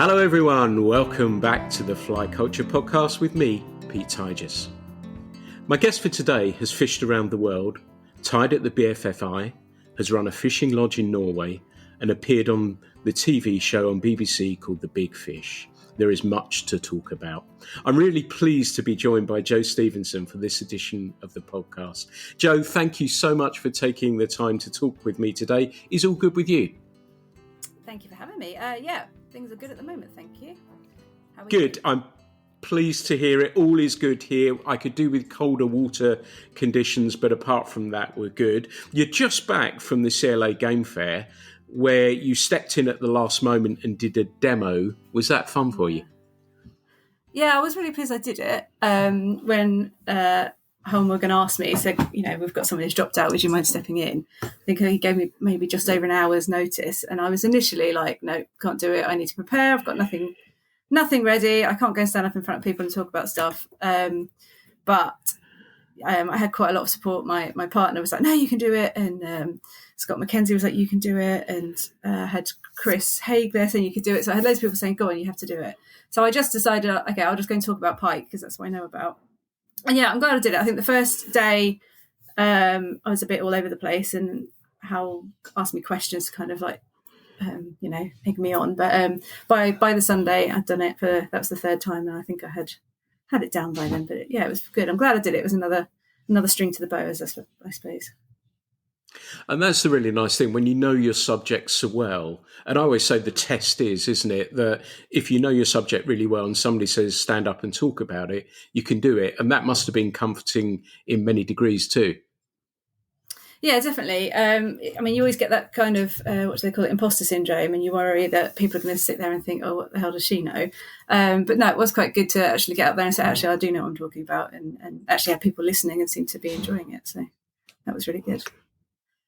Hello everyone, welcome back to the Fly Culture Podcast with me, Pete Tygers. My guest for today has fished around the world, tied at the BFFI, has run a fishing lodge in Norway and appeared on the TV show on BBC called The Big Fish. There is much to talk about. I'm really pleased to be joined by Jo Stephenson for this edition of the podcast. Jo, thank you so much for taking the time to talk with me today. Is all good with you? Thank you for having me. Yeah, things are good at the moment, thank you. How are Good. you? I'm pleased to hear it. All is good here. I could do with colder water conditions, but apart from that, we're good. You're just back from the CLA Game Fair, where you stepped in at the last moment and did a demo. Was that fun for you? Yeah, I was really pleased I did it. When Holmberg asked me, he said, we've got someone who's dropped out, would you mind stepping in? I think he gave me maybe just over an hour's notice. And I was initially like, no, can't do it. I need to prepare. I've got nothing ready. I can't go and stand up in front of people and talk about stuff. But I had quite a lot of support. My partner was like, no, you can do it. And Scott McKenzie was like, you can do it. And I had Chris Haig there saying you could do it. So I had loads of people saying, go on, you have to do it. So I just decided, okay, I'll just go and talk about Pike because that's what I know about. And yeah, I'm glad I did it. I think the first day I was a bit all over the place and Hal asked me questions to kind of like, egg me on. But by the Sunday, I'd done it that was the third time, and I think I had it down by then. But it was good. I'm glad I did it. It was another string to the bow, I suppose. And that's the really nice thing when you know your subject so well. And I always say the test is, isn't it, that if you know your subject really well and somebody says stand up and talk about it, you can do it. And that must have been comforting in many degrees too. Yeah, definitely. You always get that kind of, what do they call it, imposter syndrome, and you worry that people are going to sit there and think, oh, what the hell does she know? But no, it was quite good to actually get up there and say, actually, I do know what I'm talking about, and actually have people listening and seem to be enjoying it. So that was really good.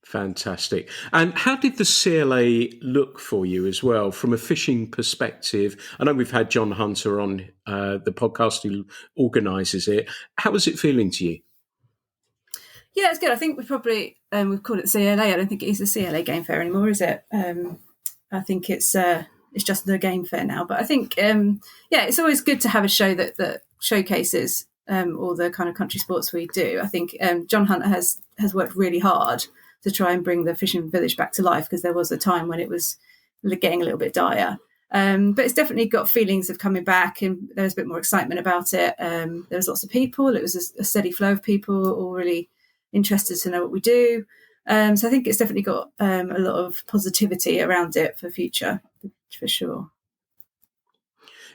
Fantastic. And how did the CLA look for you as well from a fishing perspective? I know we've had John Hunter on the podcast who organises it. How was it feeling to you? Yeah, it's good. I think we've probably we've called it CLA. I don't think it is the CLA Game Fair anymore, is it? I think it's just the Game Fair now. But I think it's always good to have a show that showcases all the kind of country sports we do. I think John Hunter has worked really hard to try and bring the fishing village back to life, because there was a time when it was getting a little bit dire. But it's definitely got feelings of coming back, and there was a bit more excitement about it. There was lots of people. It was a steady flow of people, all really interested to know what we do. So I think it's definitely got a lot of positivity around it for future, for sure.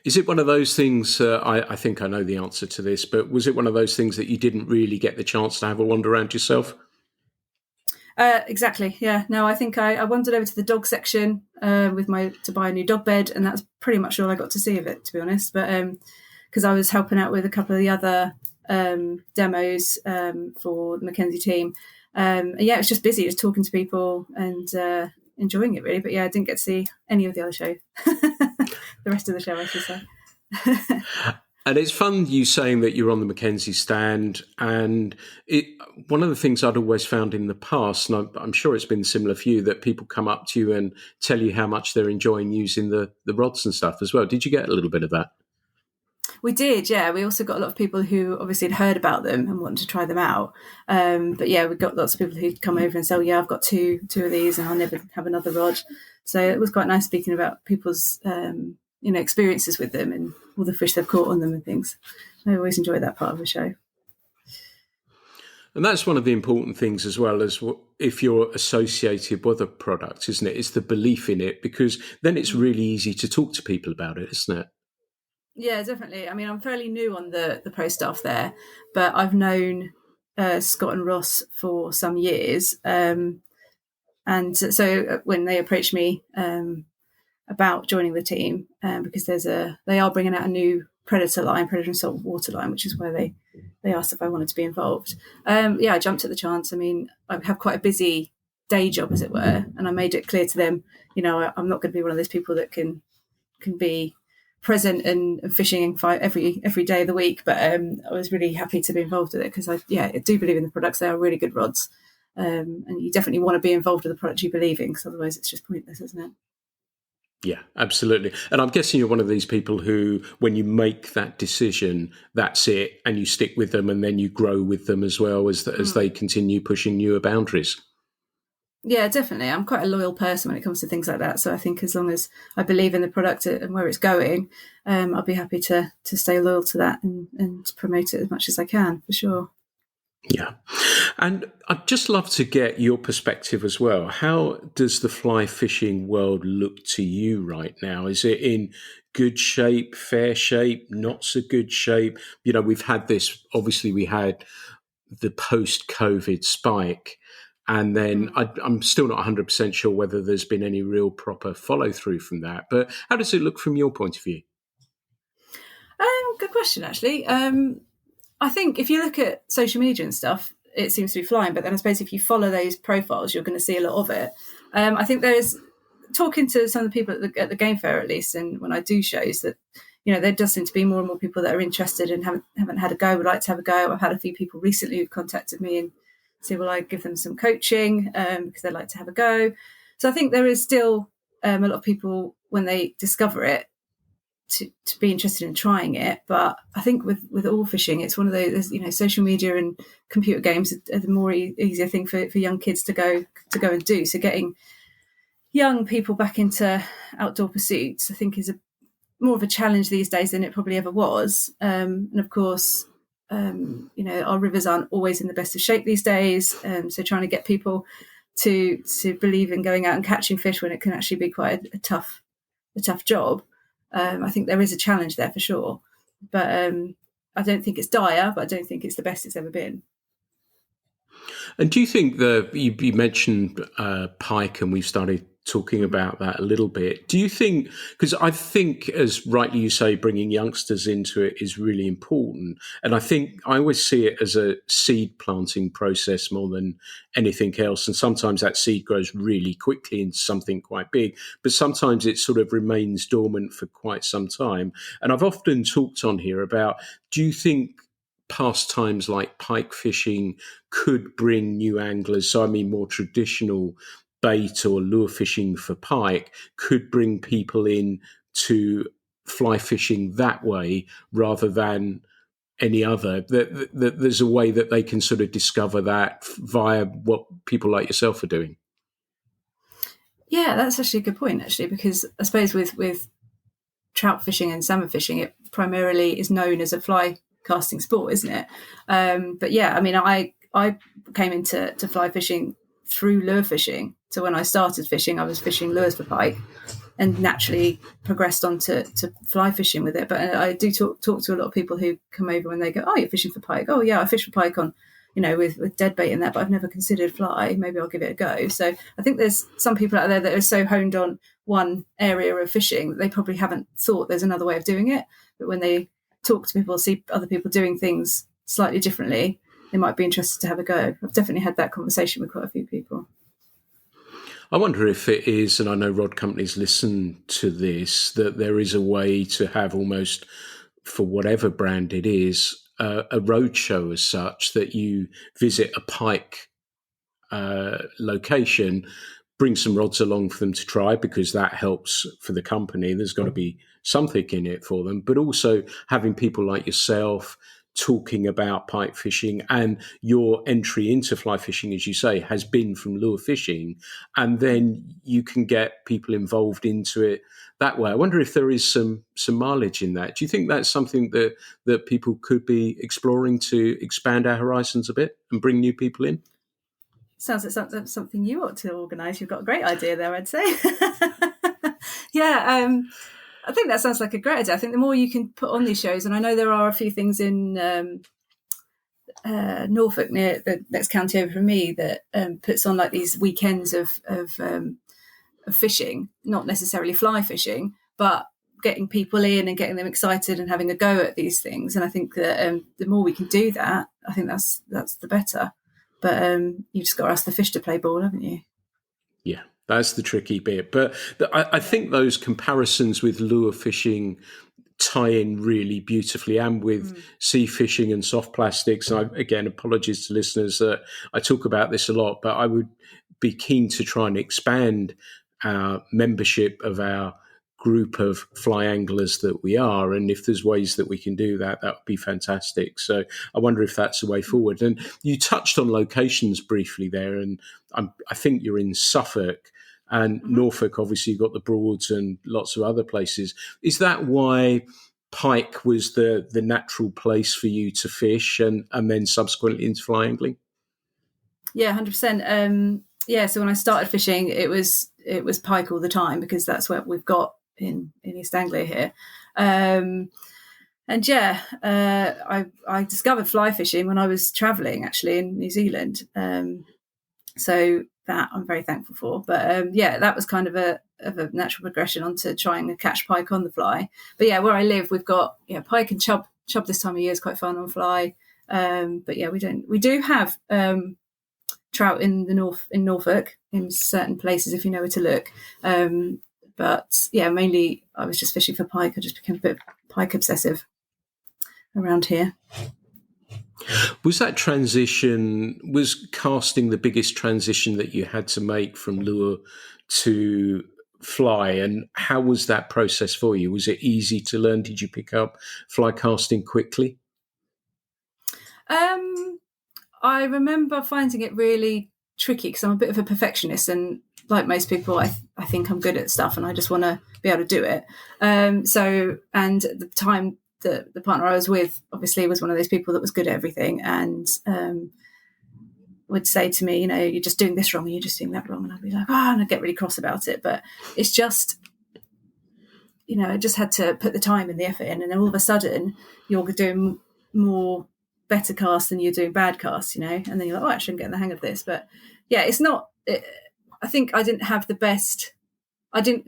Is it one of those things, I think I know the answer to this, but was it one of those things that you didn't really get the chance to have a wander around yourself? Exactly. Yeah. No, I think I wandered over to the dog section to buy a new dog bed, and that's pretty much all I got to see of it, to be honest. But because I was helping out with a couple of the other demos for the Mackenzie team. It was just busy, just talking to people and enjoying it, really. But yeah, I didn't get to see any of the other show, the rest of the show, I should say. And it's fun you saying that you're on the Mackenzie stand. And one of the things I'd always found in the past, and I'm sure it's been similar for you, that people come up to you and tell you how much they're enjoying using the rods and stuff as well. Did you get a little bit of that? We did, yeah. We also got a lot of people who obviously had heard about them and wanted to try them out. But yeah, we got lots of people who'd come over and say, oh, yeah, I've got two of these and I'll never have another rod. So it was quite nice speaking about people's experiences with them and all the fish they've caught on them and things. I always enjoy that part of the show. And that's one of the important things as well, as if you're associated with a product, isn't it? It's the belief in it, because then it's really easy to talk to people about it, isn't it? Yeah, definitely. I mean, I'm fairly new on the pro staff there, but I've known Scott and Ross for some years. And so when they approached me about joining the team, because they are bringing out a new predator and saltwater line, which is where they asked if I wanted to be involved. I jumped at the chance. I mean, I have quite a busy day job, as it were, and I made it clear to them, I'm not going to be one of those people that can be present and fishing every day of the week, but I was really happy to be involved with it, because I do believe in the products. They are really good rods, and you definitely want to be involved with the product you believe in, because otherwise it's just pointless, isn't it? Yeah, absolutely. And I'm guessing you're one of these people who, when you make that decision, that's it, and you stick with them, and then you grow with them as well as they continue pushing newer boundaries. Yeah, definitely. I'm quite a loyal person when it comes to things like that. So I think as long as I believe in the product and where it's going, I'll be happy to stay loyal to that and promote it as much as I can, for sure. Yeah. And I'd just love to get your perspective as well. How does the fly fishing world look to you right now? Is it in good shape, fair shape, not so good shape? We've had this, obviously, we had the post COVID spike. And then I'm still not 100% sure whether there's been any real proper follow through from that. But how does it look from your point of view? Good question, actually. I think if you look at social media and stuff, it seems to be flying. But then I suppose if you follow those profiles, you're going to see a lot of it. I think there's talking to some of the people at the game fair, at least, and when I do shows, that there does seem to be more and more people that are interested and haven't had a go, would like to have a go. I've had a few people recently who've contacted me and say, "Will I give them some coaching because they'd like to have a go?" So I think there is still a lot of people when they discover it to be interested in trying it. But I think with all fishing, it's one of those, social media and computer games are the more easier thing for young kids to go and do. So getting young people back into outdoor pursuits, I think, is more of a challenge these days than it probably ever was. And of course, our rivers aren't always in the best of shape these days. So trying to get people to believe in going out and catching fish when it can actually be quite a tough job. I think there is a challenge there for sure, but I don't think it's dire, but I don't think it's the best it's ever been. And do you think you mentioned Pike, and we've started talking about that a little bit. Do you think, because I think, as rightly you say, bringing youngsters into it is really important. And I think I always see it as a seed planting process more than anything else. And sometimes that seed grows really quickly into something quite big, but sometimes it sort of remains dormant for quite some time. And I've often talked on here about, do you think pastimes like pike fishing could bring new anglers, so I mean more traditional bait or lure fishing for pike, could bring people in to fly fishing that way rather than any other? That there's a way that they can sort of discover that via what people like yourself are doing. Yeah, that's actually a good point, actually, because I suppose with trout fishing and salmon fishing, it primarily is known as a fly casting sport, isn't it? But yeah, I mean, I came into fly fishing through lure fishing. So when I started fishing, I was fishing lures for pike, and naturally progressed on to fly fishing with it. But I do talk to a lot of people who come over when they go, "Oh, you're fishing for pike? Oh yeah, I fish for pike on, with dead bait and that, but I've never considered fly. Maybe I'll give it a go." So I think there's some people out there that are so honed on one area of fishing that they probably haven't thought there's another way of doing it. But when they talk to people, see other people doing things slightly differently, they might be interested to have a go. I've definitely had that conversation with quite a few people. I wonder if it is, and I know rod companies listen to this, that there is a way to have almost, for whatever brand it is, a road show as such, that you visit a pike location, bring some rods along for them to try, because that helps for the company. There's got to be something in it for them, but also having people like yourself talking about pike fishing, and your entry into fly fishing, as you say, has been from lure fishing, and then you can get people involved into it that way. I wonder if there is some mileage in that. Do you think that's something that people could be exploring to expand our horizons a bit and bring new people in? Sounds like something you ought to organise. You've got a great idea there, I'd say. Yeah, I think that sounds like a great idea. I think the more you can put on these shows, and I know there are a few things in Norfolk, near the next county over from me, that puts on like these weekends of fishing, not necessarily fly fishing, but getting people in and getting them excited and having a go at these things. And I think that the more we can do that, I think that's the better. But you just got to ask the fish to play ball, haven't you? Yeah, that's the tricky bit. But I think those comparisons with lure fishing tie in really beautifully, and with sea fishing and soft plastics. And again, apologies to listeners that I talk about this a lot, but I would be keen to try and expand our membership of our group of fly anglers that we are. And if there's ways that we can do that, that would be fantastic. So I wonder if that's the way forward. And you touched on locations briefly there, and I think you're in Suffolk. And Norfolk, obviously, you've got the Broads and lots of other places. Is that why Pike was the natural place for you to fish and then subsequently into fly angling? Yeah, 100%. Yeah, so when I started fishing, it was pike all the time because that's what we've got in East Anglia here. And yeah, I discovered fly fishing when I was travelling actually in New Zealand. So that I'm very thankful for. But yeah, that was kind of a natural progression onto trying to catch pike on the fly. But yeah, where I live, we've got pike and chub. Chub this time of year is quite fun on fly. But yeah, we do have trout in Norfolk in certain places if you know where to look. But yeah, mainly I was just fishing for pike. I just became a bit pike obsessive around here. Was casting the biggest transition that you had to make from lure to fly? And how was that process for you? Was it easy to learn? Did you pick up fly casting quickly? I remember finding it really tricky because I'm a bit of a perfectionist, and like most people, I think I'm good at stuff and I just want to be able to do it. So, and at the time, the partner I was with obviously was one of those people that was good at everything and would say to me, you're just doing this wrong and you're just doing that wrong. And I'd be like, and I'd get really cross about it. But it's just, I just had to put the time and the effort in. And then all of a sudden, you're doing better casts than you're doing bad casts, and then you're like, actually I'm getting the hang of this. But yeah, I think I didn't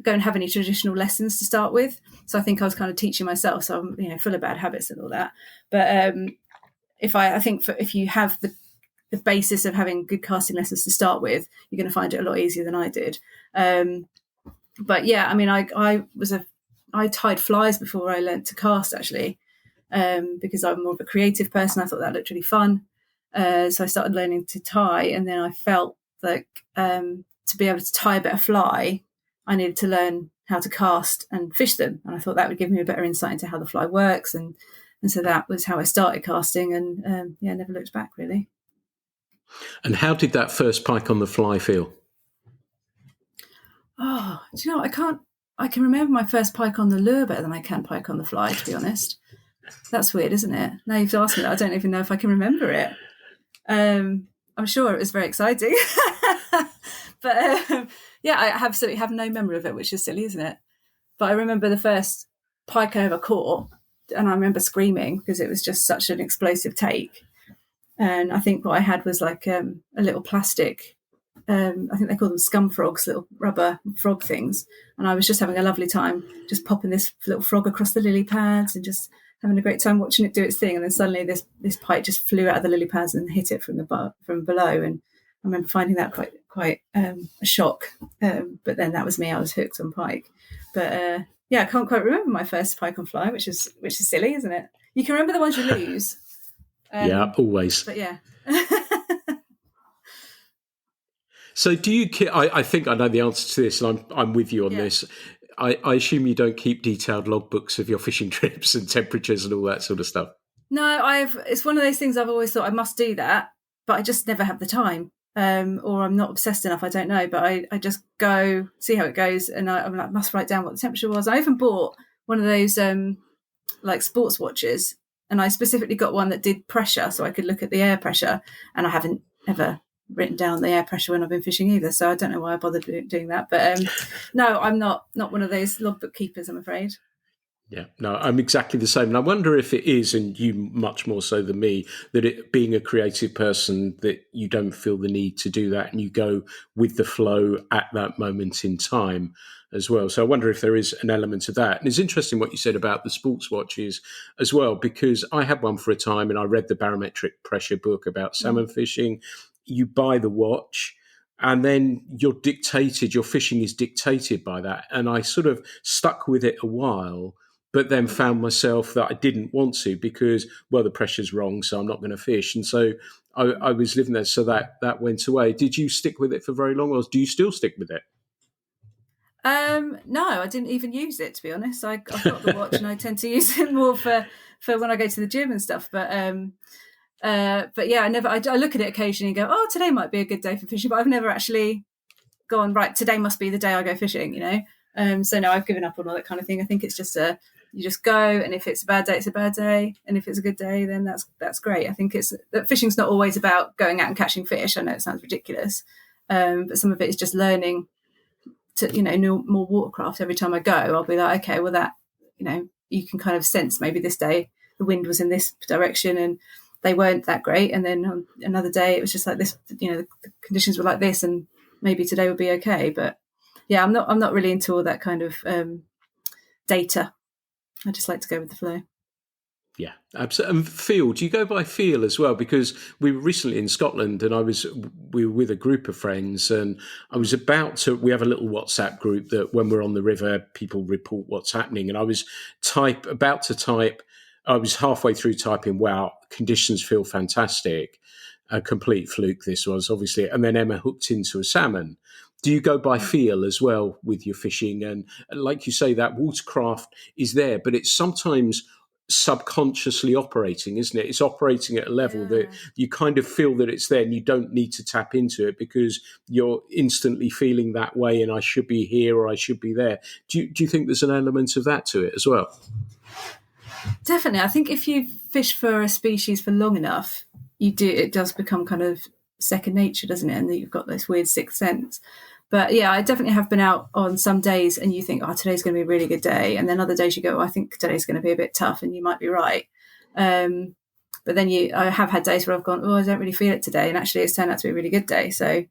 go and have any traditional lessons to start with. So I think I was kind of teaching myself. So I'm, full of bad habits and all that. But if you have the basis of having good casting lessons to start with, you're going to find it a lot easier than I did. But yeah, I mean, I tied flies before I learned to cast actually. Because I'm more of a creative person. I thought that looked really fun. So I started learning to tie, and then I felt like to be able to tie a better fly, I needed to learn how to cast and fish them. And I thought that would give me a better insight into how the fly works. And so that was how I started casting, and never looked back really. And how did that first pike on the fly feel? Oh, do you know, I can remember my first pike on the lure better than I can pike on the fly, to be honest. That's weird, isn't it? Now you've asked me that, I don't even know if I can remember it. I'm sure it was very exciting. But I absolutely have no memory of it, which is silly, isn't it? But I remember the first pike I ever caught, and I remember screaming because it was just such an explosive take. And I think what I had was like a little plastic, I think they call them scum frogs, little rubber frog things. And I was just having a lovely time just popping this little frog across the lily pads and just having a great time watching it do its thing. And then suddenly this pike just flew out of the lily pads and hit it from below. And I remember finding that quite a shock. But then that was me. I was hooked on pike. But I can't quite remember my first pike on fly, which is silly, isn't it? You can remember the ones you lose. Yeah, always. But yeah. So do you I think I know the answer to this, and I'm with you on this. I assume you don't keep detailed logbooks of your fishing trips and temperatures and all that sort of stuff. No, it's one of those things I've always thought I must do that, but I just never have the time. Or I'm not obsessed enough, I don't know. But I just go, see how it goes, and I must write down what the temperature was. I even bought one of those like sports watches, and I specifically got one that did pressure, so I could look at the air pressure, and I haven't ever written down the air pressure when I've been fishing either, so I don't know why I bothered doing that. But no, I'm not one of those logbook keepers, I'm afraid. Yeah, no, I'm exactly the same. And I wonder if it is, and you much more so than me, that it being a creative person, that you don't feel the need to do that and you go with the flow at that moment in time as well. So I wonder if there is an element of that. And it's interesting what you said about the sports watches as well, because I had one for a time and I read the barometric pressure book about salmon fishing. You buy the watch and then your fishing is dictated by that. And I sort of stuck with it a while, but then found myself that I didn't want to because, well, the pressure's wrong, so I'm not going to fish. And so I was living there, so that went away. Did you stick with it for very long, or do you still stick with it? No, I didn't even use it, to be honest. I've got the watch and I tend to use it more for when I go to the gym and stuff. But yeah, I look at it occasionally and go, oh, today might be a good day for fishing, but I've never actually gone, right, today must be the day I go fishing, So no, I've given up on all that kind of thing. I think it's just you just go, and if it's a bad day, it's a bad day, and if it's a good day, then that's great. I think it's that fishing's not always about going out and catching fish. I know it sounds ridiculous, but some of it is just learning to know more watercraft. Every time I go, I'll be like, okay, well, that you can kind of sense maybe this day the wind was in this direction and they weren't that great, and then on another day it was just like this, the conditions were like this, and maybe today would be okay. But yeah, I'm not really into all that kind of data. I just like to go with the flow. Yeah, absolutely. And feel, do you go by feel as well? Because we were recently in Scotland and we were with a group of friends, and we have a little WhatsApp group that when we're on the river, people report what's happening. And I was I was halfway through typing, wow, conditions feel fantastic. A complete fluke this was, obviously. And then Emma hooked into a salmon. Do you go by feel as well with your fishing? And like you say, that watercraft is there, but it's sometimes subconsciously operating, isn't it? It's operating at a level that you kind of feel that it's there and you don't need to tap into it because you're instantly feeling that way, and I should be here or I should be there. Do you think there's an element of that to it as well? Definitely. I think if you fish for a species for long enough, it does become kind of second nature, doesn't it? And then you've got this weird sixth sense. But yeah, I definitely have been out on some days and you think, oh, today's going to be a really good day. And then other days you go, oh, I think today's going to be a bit tough, and you might be right. But then I have had days where I've gone, oh, I don't really feel it today. And actually it's turned out to be a really good day. So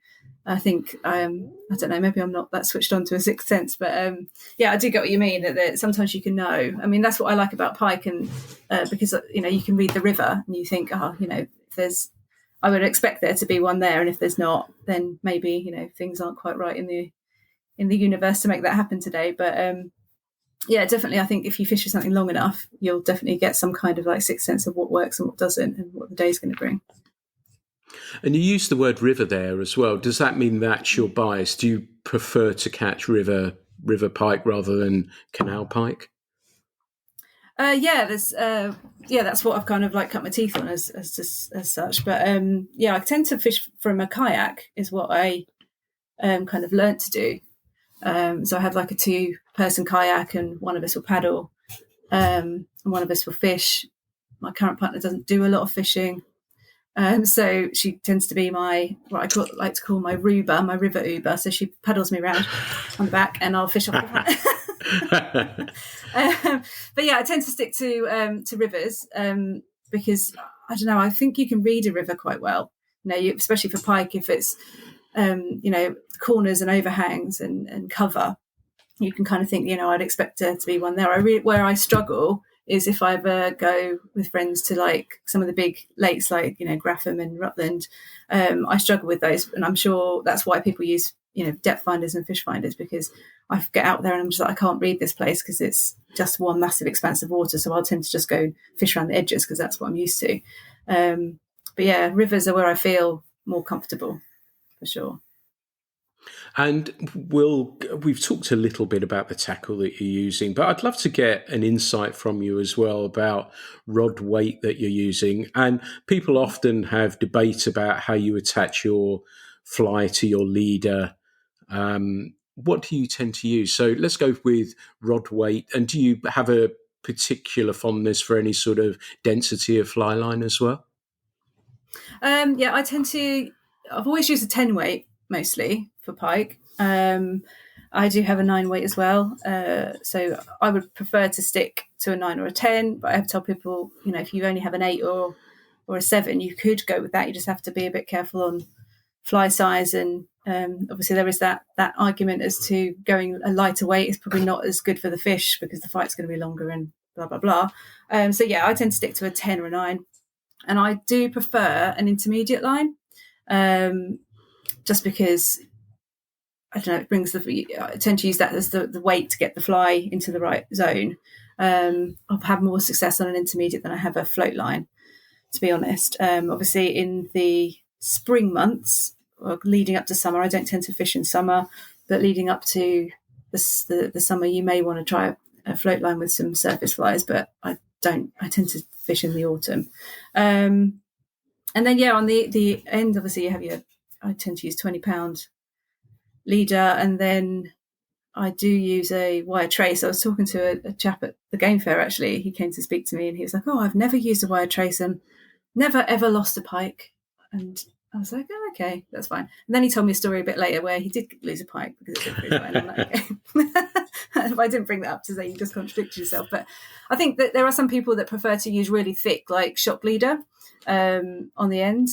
I think, I don't know, maybe I'm not that switched on to a sixth sense. But yeah, I do get what you mean, that sometimes you can know. I mean, that's what I like about Pike, and because, you can read the river and you think, oh, if I would expect there to be one there, and if there's not, then maybe things aren't quite right in the universe to make that happen today. But yeah, definitely, I think if you fish for something long enough, you'll definitely get some kind of like sixth sense of what works and what doesn't, and what the day's going to bring. And you use the word river there as well. Does that mean that's your bias? Do you prefer to catch river pike rather than canal pike? That's what I've kind of like cut my teeth on as such. But I tend to fish from a kayak is what I kind of learnt to do. So I have like a 2-person kayak, and one of us will paddle, and one of us will fish. My current partner doesn't do a lot of fishing, so she tends to be my like to call my Ruber, my river Uber. So she paddles me around on the back, and I'll fish off the front. But yeah, I tend to stick to rivers because I don't know. I think you can read a river quite well. Especially for pike, if it's corners and overhangs and cover, you can kind of think, I'd expect there to be one there. Where I struggle is if I ever go with friends to like some of the big lakes, like Grapham and Rutland. I struggle with those, and I'm sure that's why people use depth finders and fish finders, because I get out there and I'm just like, I can't read this place because it's just one massive expanse of water. So I'll tend to just go fish around the edges because that's what I'm used to. But yeah, rivers are where I feel more comfortable, for sure. And we've talked a little bit about the tackle that you're using, but I'd love to get an insight from you as well about rod weight that you're using. And people often have debate about how you attach your fly to your leader. What do you tend to use? So let's go with rod weight. And do you have a particular fondness for any sort of density of fly line as well? Yeah, I've always used a 10 weight mostly for pike. I do have a 9 weight as well. So I would prefer to stick to a 9 or a 10, but I have to tell people, if you only have an 8 or a 7, you could go with that. You just have to be a bit careful on fly size. And obviously there is that argument as to going a lighter weight is probably not as good for the fish because the fight's going to be longer and blah, blah, blah. So yeah, I tend to stick to a 10 or a 9. And I do prefer an intermediate line, just because, I don't know, I tend to use that as the weight to get the fly into the right zone. I've had more success on an intermediate than I have a float line, to be honest. Obviously, in the spring months, or leading up to summer, I don't tend to fish in summer, but leading up to the summer, you may want to try a float line with some surface flies, but I don't. I tend to fish in the autumn. And then on the end, obviously you have I tend to use £20 leader, and then I do use a wire trace. I was talking to a chap at the game fair, actually. He came to speak to me and he was like, "Oh, I've never used a wire trace and never ever lost a pike." And I was like, "Oh, okay, that's fine." And then he told me a story a bit later where he did lose a pike because it didn't freeze. I'm like, okay. I didn't bring that up to say you just contradicted yourself. But I think that there are some people that prefer to use really thick, like shock leader on the end.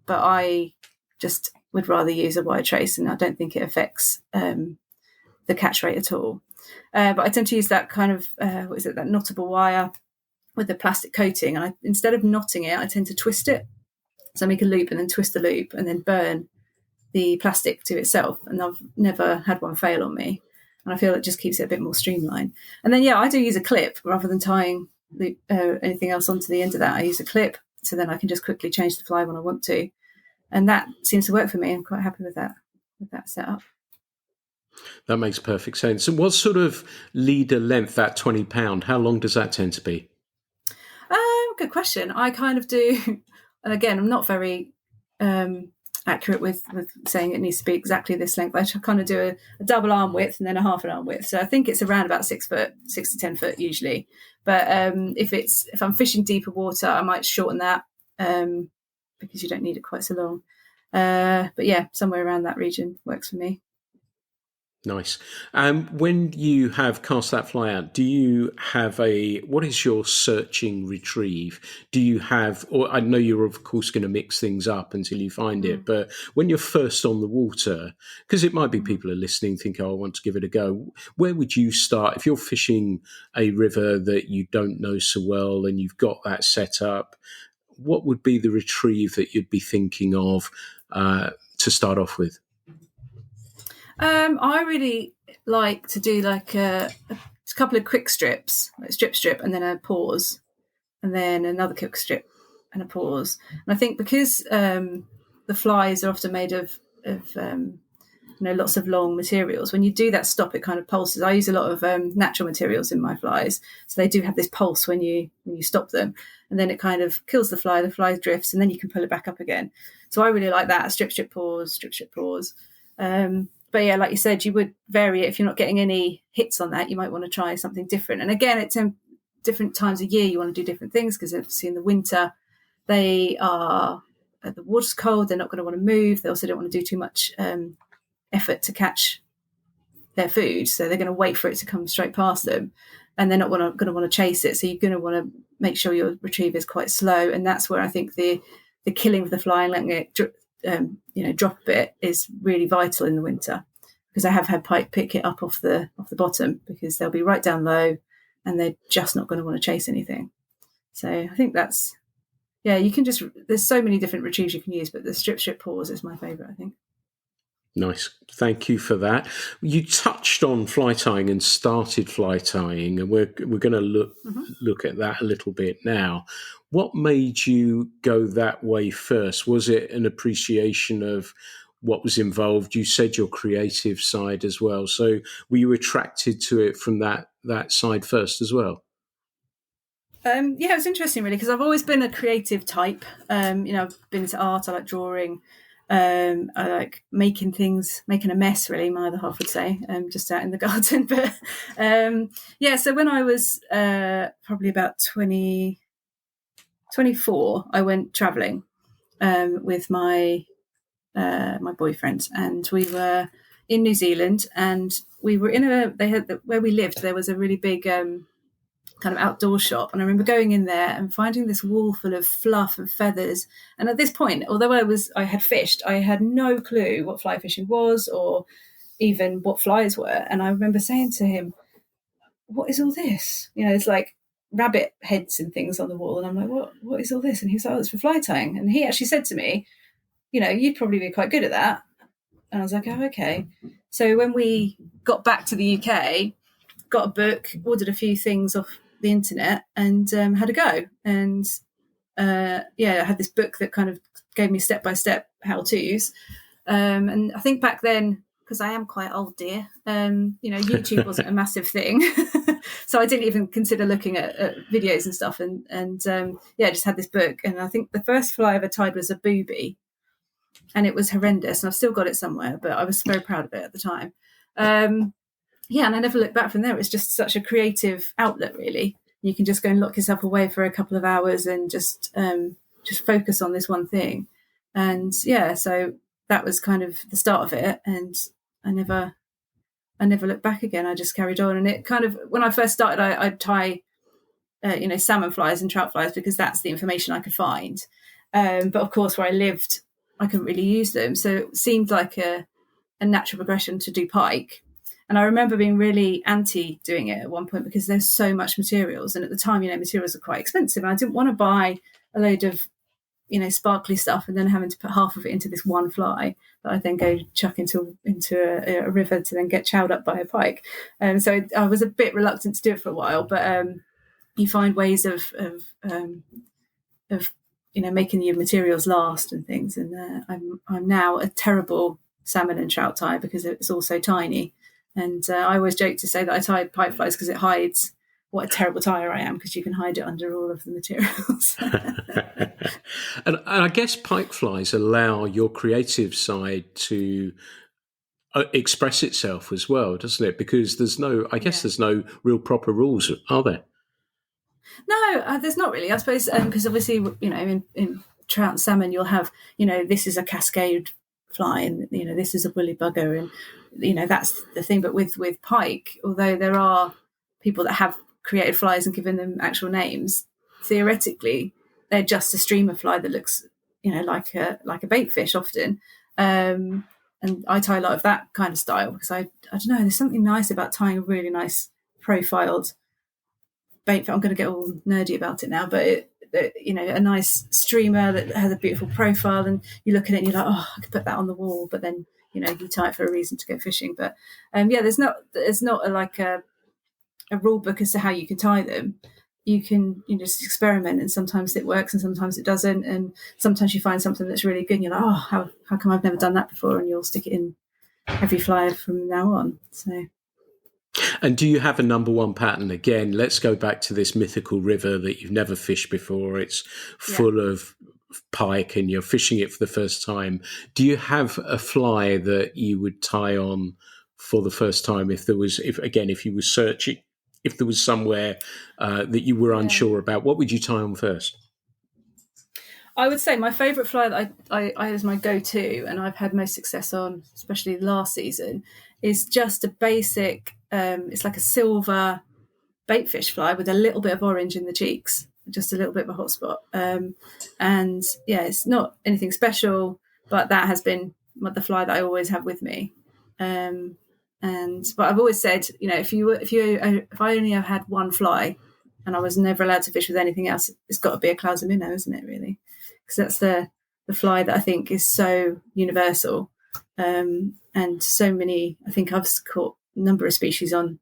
But I just would rather use a wire trace, and I don't think it affects the catch rate at all. But I tend to use that kind of, that knottable wire with the plastic coating. And instead of knotting it, I tend to twist it. So I make a loop and then twist the loop and then burn the plastic to itself. And I've never had one fail on me. And I feel it just keeps it a bit more streamlined. And then, I do use a clip rather than tying anything else onto the end of that. I use a clip, so then I can just quickly change the fly when I want to. And that seems to work for me. I'm quite happy with that setup. That makes perfect sense. And what sort of leader length, that £20, how long does that tend to be? Good question. I kind of do, and again, I'm not very accurate with saying it needs to be exactly this length. I kind of do a double arm width and then a half an arm width. So I think it's around about 6 to 10 foot usually. But if I'm fishing deeper water, I might shorten that because you don't need it quite so long. But somewhere around that region works for me. Nice. When you have cast that fly out, do you have what is your searching retrieve? Do you have, or I know you're of course going to mix things up until you find it, but when you're first on the water, because it might be people are listening thinking, I want to give it a go, where would you start? If you're fishing a river that you don't know so well and you've got that set up, what would be the retrieve that you'd be thinking of to start off with? I really like to do like a couple of quick strips, like strip, and then a pause, and then another quick strip and a pause. And I think because the flies are often made of lots of long materials, when you do that stop, it kind of pulses. I use a lot of natural materials in my flies, so they do have this pulse when you stop them, and then it kind of kills the fly drifts, and then you can pull it back up again. So I really like that, strip, pause, strip, pause. But like you said, you would vary it. If you're not getting any hits on that, you might want to try something different. And again, it's in different times of year. You want to do different things because obviously in the winter, the water's cold. They're not going to want to move. They also don't want to do too much effort to catch their food. So they're going to wait for it to come straight past them. And they're not going to want to chase it. So you're going to want to make sure your retrieve is quite slow. And that's where I think the killing of the fly and letting it drop a bit is really vital in the winter, because I have had pike pick it up off the bottom because they'll be right down low and they're just not going to want to chase anything. So I think that's you can just, there's so many different retrieves you can use, but the strip pause is my favorite, I think. Nice. Thank you for that. You touched on fly tying and started fly tying, and we're going to look at that a little bit now. What made you go that way first? Was it an appreciation of what was involved? You said your creative side as well. So were you attracted to it from that side first as well? It was interesting really, because I've always been a creative type. I've been into art. I like drawing. I like making things, making a mess, really, my other half would say, just out in the garden. But so when I was probably about 24, I went travelling with my boyfriend, and we were in New Zealand, and we were where we lived, there was a really big kind of outdoor shop, and I remember going in there and finding this wall full of fluff and feathers. And at this point, although I had fished, I had no clue what fly fishing was or even what flies were. And I remember saying to him, "What is all this? It's like rabbit heads and things on the wall." And I'm like, "What is all this?" And he was like, "Oh, it's for fly tying." And he actually said to me, "You'd probably be quite good at that." And I was like, "Oh, okay." So when we got back to the UK, got a book, ordered a few things off the internet, and had a go. And I had this book that kind of gave me step-by-step how-tos. And I think back then, because I am quite old, dear. YouTube wasn't a massive thing, so I didn't even consider looking at videos and stuff. And I just had this book, and I think the first fly I ever tied was a booby, and it was horrendous. And I've still got it somewhere, but I was very proud of it at the time. And I never looked back from there. It was just such a creative outlet, really. You can just go and lock yourself away for a couple of hours and just focus on this one thing. And so that was kind of the start of it. And I never looked back again. I just carried on. And it kind of, when I first started, I'd tie, salmon flies and trout flies because that's the information I could find. But of course, where I lived, I couldn't really use them. So it seemed like a natural progression to do pike. And I remember being really anti doing it at one point because there's so much materials. And at the time, materials are quite expensive. And I didn't want to buy a load of, sparkly stuff and then having to put half of it into this one fly that I then go chuck into a river to then get chowed up by a pike. So I was a bit reluctant to do it for a while, but you find ways of making your materials last and things. And I'm now a terrible salmon and trout tyer because it's all so tiny. And I always joke to say that I tie pipe flies because it hides what a terrible tyer I am, because you can hide it under all of the materials. And I guess pike flies allow your creative side to express itself as well, doesn't it? Because there's no real proper rules, are there? No, there's not really. I suppose because obviously, in trout and salmon, you'll have, this is a cascade fly, and this is a woolly bugger, and that's the thing. But with pike, although there are people that have created flies and given them actual names, theoretically they're just a streamer fly that looks like a bait fish often, and I tie a lot of that kind of style because I don't know, there's something nice about tying a really nice profiled bait. I'm going to get all nerdy about it now, but a nice streamer that has a beautiful profile, and you look at it and you're like, oh, I could put that on the wall, but then you tie it for a reason to go fishing. But there's not a rule book as to how you can tie them. You can just experiment, and sometimes it works and sometimes it doesn't, and sometimes you find something that's really good and you're like, oh, how come I've never done that before, and you'll stick it in every fly from now on. So, and do you have a number one pattern? Again, let's go back to this mythical river that you've never fished before. It's full of pike and you're fishing it for the first time. Do you have a fly that you would tie on for the first time if you were searching, if there was somewhere that you were unsure about? What would you tie on first? I would say my favourite fly that I as my go-to, and I've had most success on, especially last season, is just a basic, it's like a silver baitfish fly with a little bit of orange in the cheeks, just a little bit of a hot spot. And it's not anything special, but that has been the fly that I always have with me. But I've always said, if I only have had one fly and I was never allowed to fish with anything else, it's got to be a Clausa minnow, isn't it, really? Because that's the fly that I think is so universal. And so many, I think I've caught a number of species on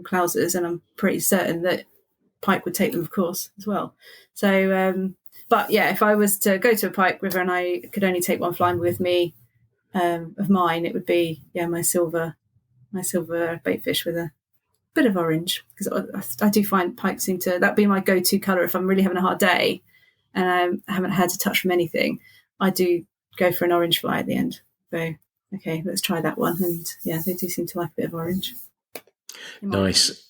Clausas, and I'm pretty certain that pike would take them, of course, as well. So, if I was to go to a pike river and I could only take one fly with me of mine, it would be, my silver baitfish with a bit of orange, because I do find pike seem to, that be my go-to colour if I'm really having a hard day and I haven't had a touch from anything. I do go for an orange fly at the end. So, okay, let's try that one. And they do seem to like a bit of orange. Nice.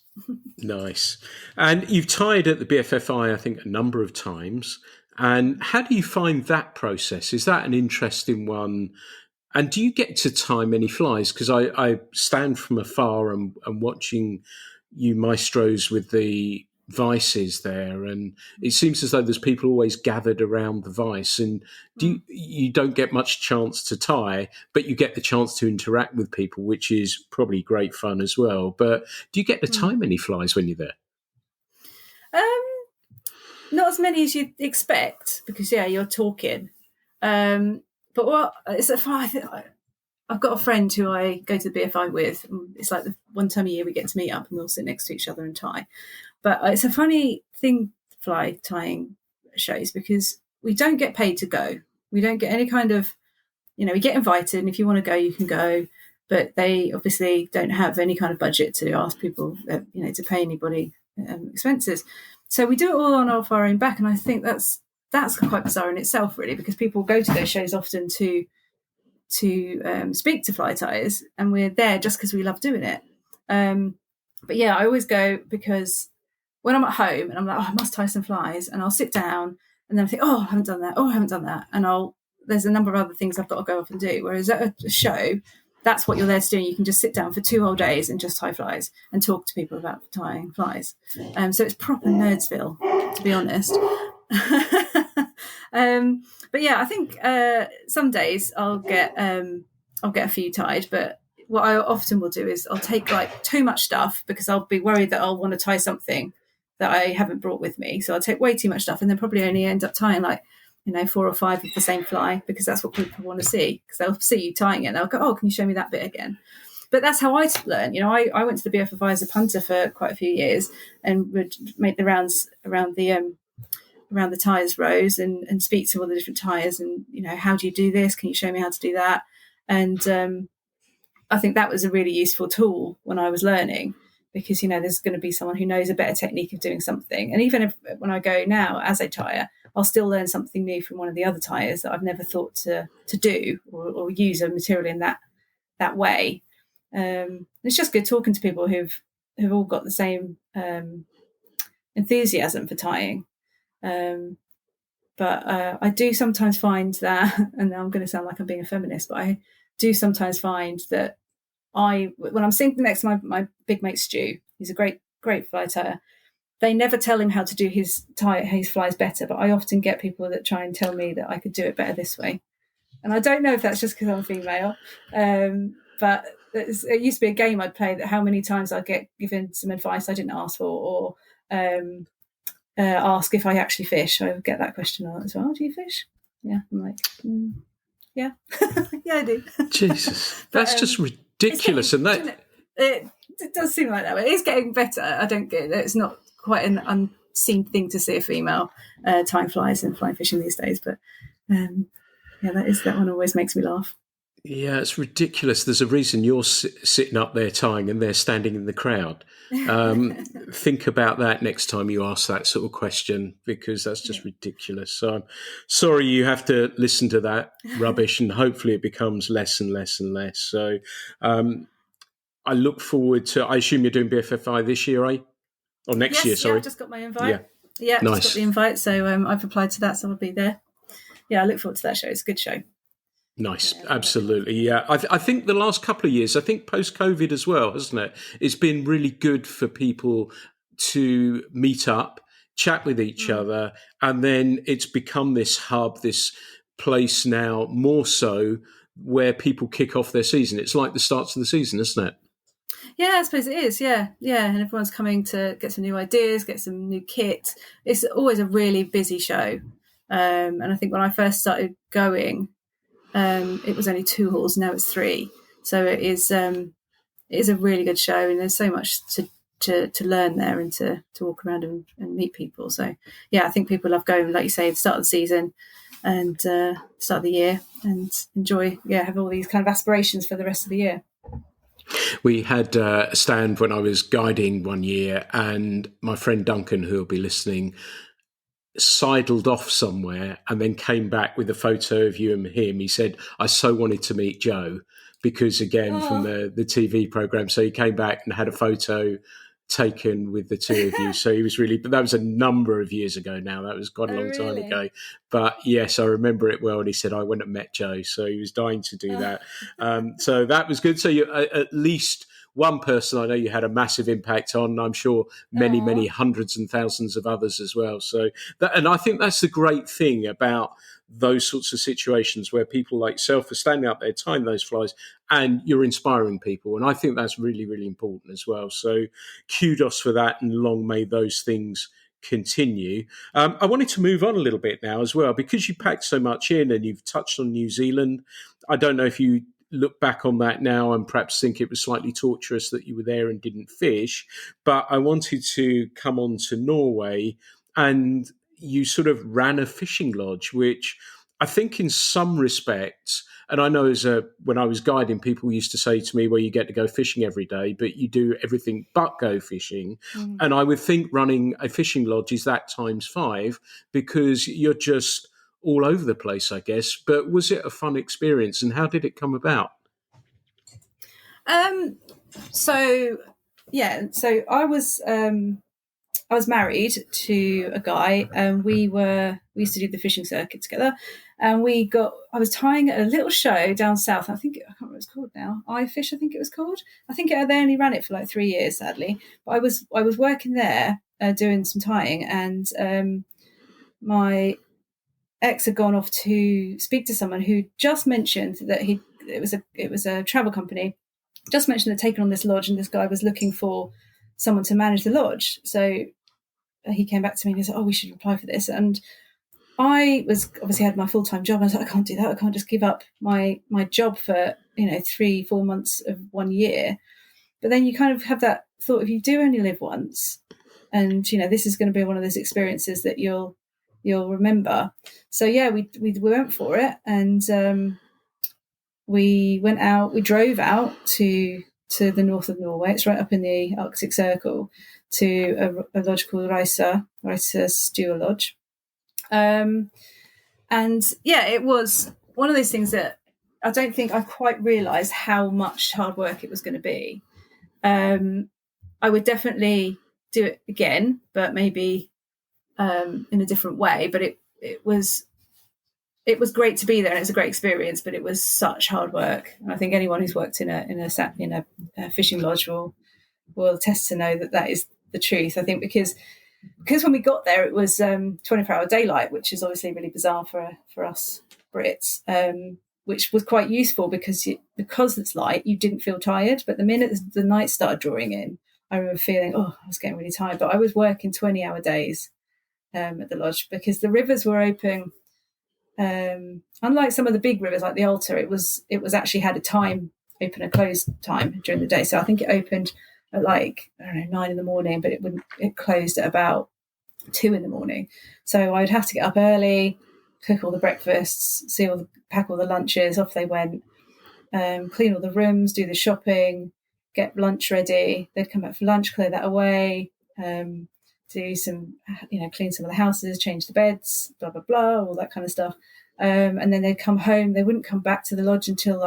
Nice. And you've tied at the BFFI, I think, a number of times. And how do you find that process? Is that an interesting one? And do you get to tie many flies? Because I stand from afar and watching you maestros with the vices there, and it seems as though there's people always gathered around the vice, and you don't get much chance to tie, but you get the chance to interact with people, which is probably great fun as well. But do you get to tie many flies when you're there? Not as many as you'd expect, because you're talking. But I've got a friend who I go to the BFI with. It's like the one time a year we get to meet up and we'll sit next to each other and tie. But it's a funny thing, fly tying shows, because we don't get paid to go. We don't get any kind of, we get invited, and if you want to go, you can go. but they obviously don't have any kind of budget to ask people, to pay anybody expenses. So we do it all on off our own back, and I think that's quite bizarre in itself, really, because people go to those shows often to speak to fly tyers, and we're there just because we love doing it. But yeah, I always go because when I'm at home and I'm like, I must tie some flies, and I'll sit down and then I think, I haven't done that. And there's a number of other things I've got to go off and do. Whereas at a show, that's what you're there to do. You can just sit down for 2 whole days and just tie flies and talk to people about tying flies. So it's proper Nerdsville, to be honest. But yeah, I think some days I'll get a few tied, but what I often will do is I'll take like too much stuff because I'll be worried that I'll want to tie something that I haven't brought with me. So I'll take way too much stuff and then probably only end up tying 4 or 5 of the same fly, because that's what people want to see, because they'll see you tying it and they'll go, oh, can you show me that bit again? But that's how I learn. I went to the BFFI as a punter for quite a few years and would make the rounds around the tyers rows and speak to all the different tyers and, how do you do this? Can you show me how to do that? And I think that was a really useful tool when I was learning, because, there's going to be someone who knows a better technique of doing something. And even when I go now as a tyer, I'll still learn something new from one of the other tyers that I've never thought to do or use a material in that way. It's just good talking to people who've all got the same enthusiasm for tying. But I do sometimes find that, and now I'm going to sound like I'm being a feminist, but I do sometimes find that when I'm sitting next to my big mate Stu, he's a great fly tyer, they never tell him how to do his flies better, but I often get people that try and tell me that I could do it better this way. And I don't know if that's just because I'm female, but it used to be a game I'd play, that how many times I'd get given some advice I didn't ask for, or ask if I actually fish. I would get that question a lot as well. Do you fish? Yeah. I'm like, yeah. Yeah, I do. Jesus, that's just ridiculous. And that it does seem like that, but it's getting better. I don't get it. It's not quite an unseen thing to see a female tying flies and fly fishing these days, but that one always makes me laugh. Yeah, it's ridiculous. There's a reason you're sitting up there tying and they're standing in the crowd. Think about that next time you ask that sort of question, because that's just ridiculous. So I'm sorry you have to listen to that rubbish, and hopefully it becomes less and less and less. So I look forward to, I assume you're doing BFFI this year, eh? Or next year, sorry. Yeah, I just got my invite. Yeah, nice. Just got the invite. So I've applied to that, so I'll be there. Yeah, I look forward to that show. It's a good show. Nice, absolutely. Yeah, I think the last couple of years, I think post-COVID as well, hasn't it? It's been really good for people to meet up, chat with each other, and then it's become this hub, this place now more so where people kick off their season. It's like the starts of the season, isn't it? Yeah, I suppose it is. Yeah. And everyone's coming to get some new ideas, get some new kit. It's always a really busy show. And I think when I first started going, it was only 2 halls. Now it's 3. So it is a really good show, and there's so much to learn there and to walk around and meet people. So yeah, I think people love going, like you say, the start of the season and start of the year, and enjoy. Yeah, have all these kind of aspirations for the rest of the year. We had a stand when I was guiding one year, and my friend Duncan, who will be listening, sidled off somewhere and then came back with a photo of you and him. He said, I so wanted to meet Jo, because again, from the TV program. So he came back and had a photo taken with the two of you. So he was really, but that was a number of years ago now. That was quite a long time ago. But yes, I remember it well. And he said, I went and met Jo. So he was dying to do that. So that was good. So you at least one person I know you had a massive impact on. I'm sure many hundreds and thousands of others as well. So that, and I think that's the great thing about those sorts of situations where people like yourself are standing up there tying those flies and you're inspiring people. And I think that's really, really important as well. So kudos for that, and long may those things continue. I wanted to move on a little bit now as well, because you packed so much in and you've touched on New Zealand. I don't know if you look back on that now and perhaps think it was slightly torturous that you were there and didn't fish, but I wanted to come on to Norway, and you sort of ran a fishing lodge, which I think in some respects, and I know when I was guiding, people used to say to me, well, you get to go fishing every day, but you do everything but go fishing. Mm. And I would think running a fishing lodge is that times 5 because you're just all over the place, I guess. But was it a fun experience and how did it come about? So yeah, so I was married to a guy, and we used to do the fishing circuit together, and I was tying at a little show down south. I can't remember what it's called now. iFish, I think it was called. I think they only ran it for like 3 years, sadly. But I was working there doing some tying, and my ex had gone off to speak to someone who just mentioned that it was a travel company, just mentioned they'd taken on this lodge, and this guy was looking for someone to manage the lodge. So he came back to me and he said, "Oh, we should apply for this." And I was obviously had my full-time job. I was like, I can't do that. I can't just give up my job for 3-4 months of 1 year. But then you kind of have that thought: if you do only live once, and this is going to be one of those experiences that you'll remember. So yeah, we went for it, and we went out. We drove out to the north of Norway. It's right up in the Arctic Circle, to a lodge called Reisa Stua Lodge. And yeah, it was one of those things that I don't think I quite realised how much hard work it was going to be. I would definitely do it again, but maybe in a different way. But it was great to be there, and it's a great experience. But it was such hard work. And I think anyone who's worked in a fishing lodge will attest to know that is the truth. I think because when we got there, it was 24-hour daylight, which is obviously really bizarre for us Brits, which was quite useful because it's light, you didn't feel tired. But the minute the night started drawing in, I remember feeling, I was getting really tired. But I was working 20-hour days at the lodge because the rivers were open. Unlike some of the big rivers like the Alta, it was actually had a time, open and close time during the day. So I think it opened at 9 in the morning, but it closed at about 2 in the morning. So I'd have to get up early, cook all the breakfasts, pack all the lunches, off they went, clean all the rooms, do the shopping, get lunch ready. They'd come back for lunch, clear that away, do some, clean some of the houses, change the beds, blah, blah, blah, all that kind of stuff. And then they'd come home. They wouldn't come back to the lodge until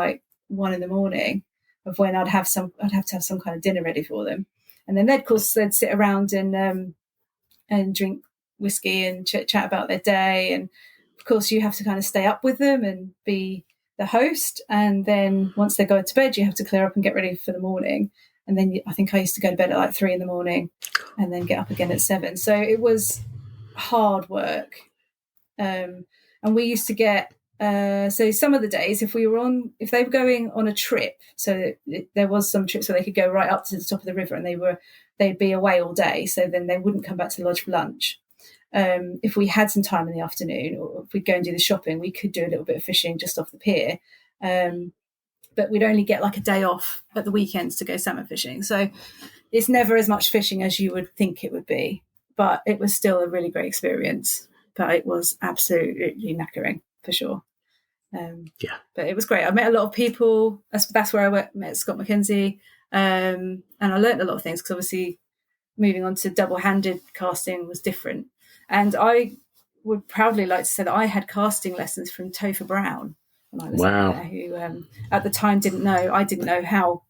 1 in the morning, of when I'd have to have some kind of dinner ready for them. And then they'd sit around and drink whiskey and chat about their day. And of course you have to kind of stay up with them and be the host. And then once they go to bed, you have to clear up and get ready for the morning. And then I think I used to go to bed at 3 in the morning and then get up again at 7. So it was hard work. And we used to get, so some of the days, if they were going on a trip, so there was some trips where they could go right up to the top of the river and they'd be away all day. So then they wouldn't come back to the lodge for lunch. If we had some time in the afternoon, or if we'd go and do the shopping, we could do a little bit of fishing just off the pier. But we'd only get a day off at the weekends to go salmon fishing. So it's never as much fishing as you would think it would be. But it was still a really great experience. But it was absolutely knackering, for sure. But it was great. I met a lot of people. That's where I met Scott McKenzie. And I learned a lot of things because obviously moving on to double-handed casting was different. And I would proudly like to say that I had casting lessons from Topher Brown when I was there, who at the time I didn't know how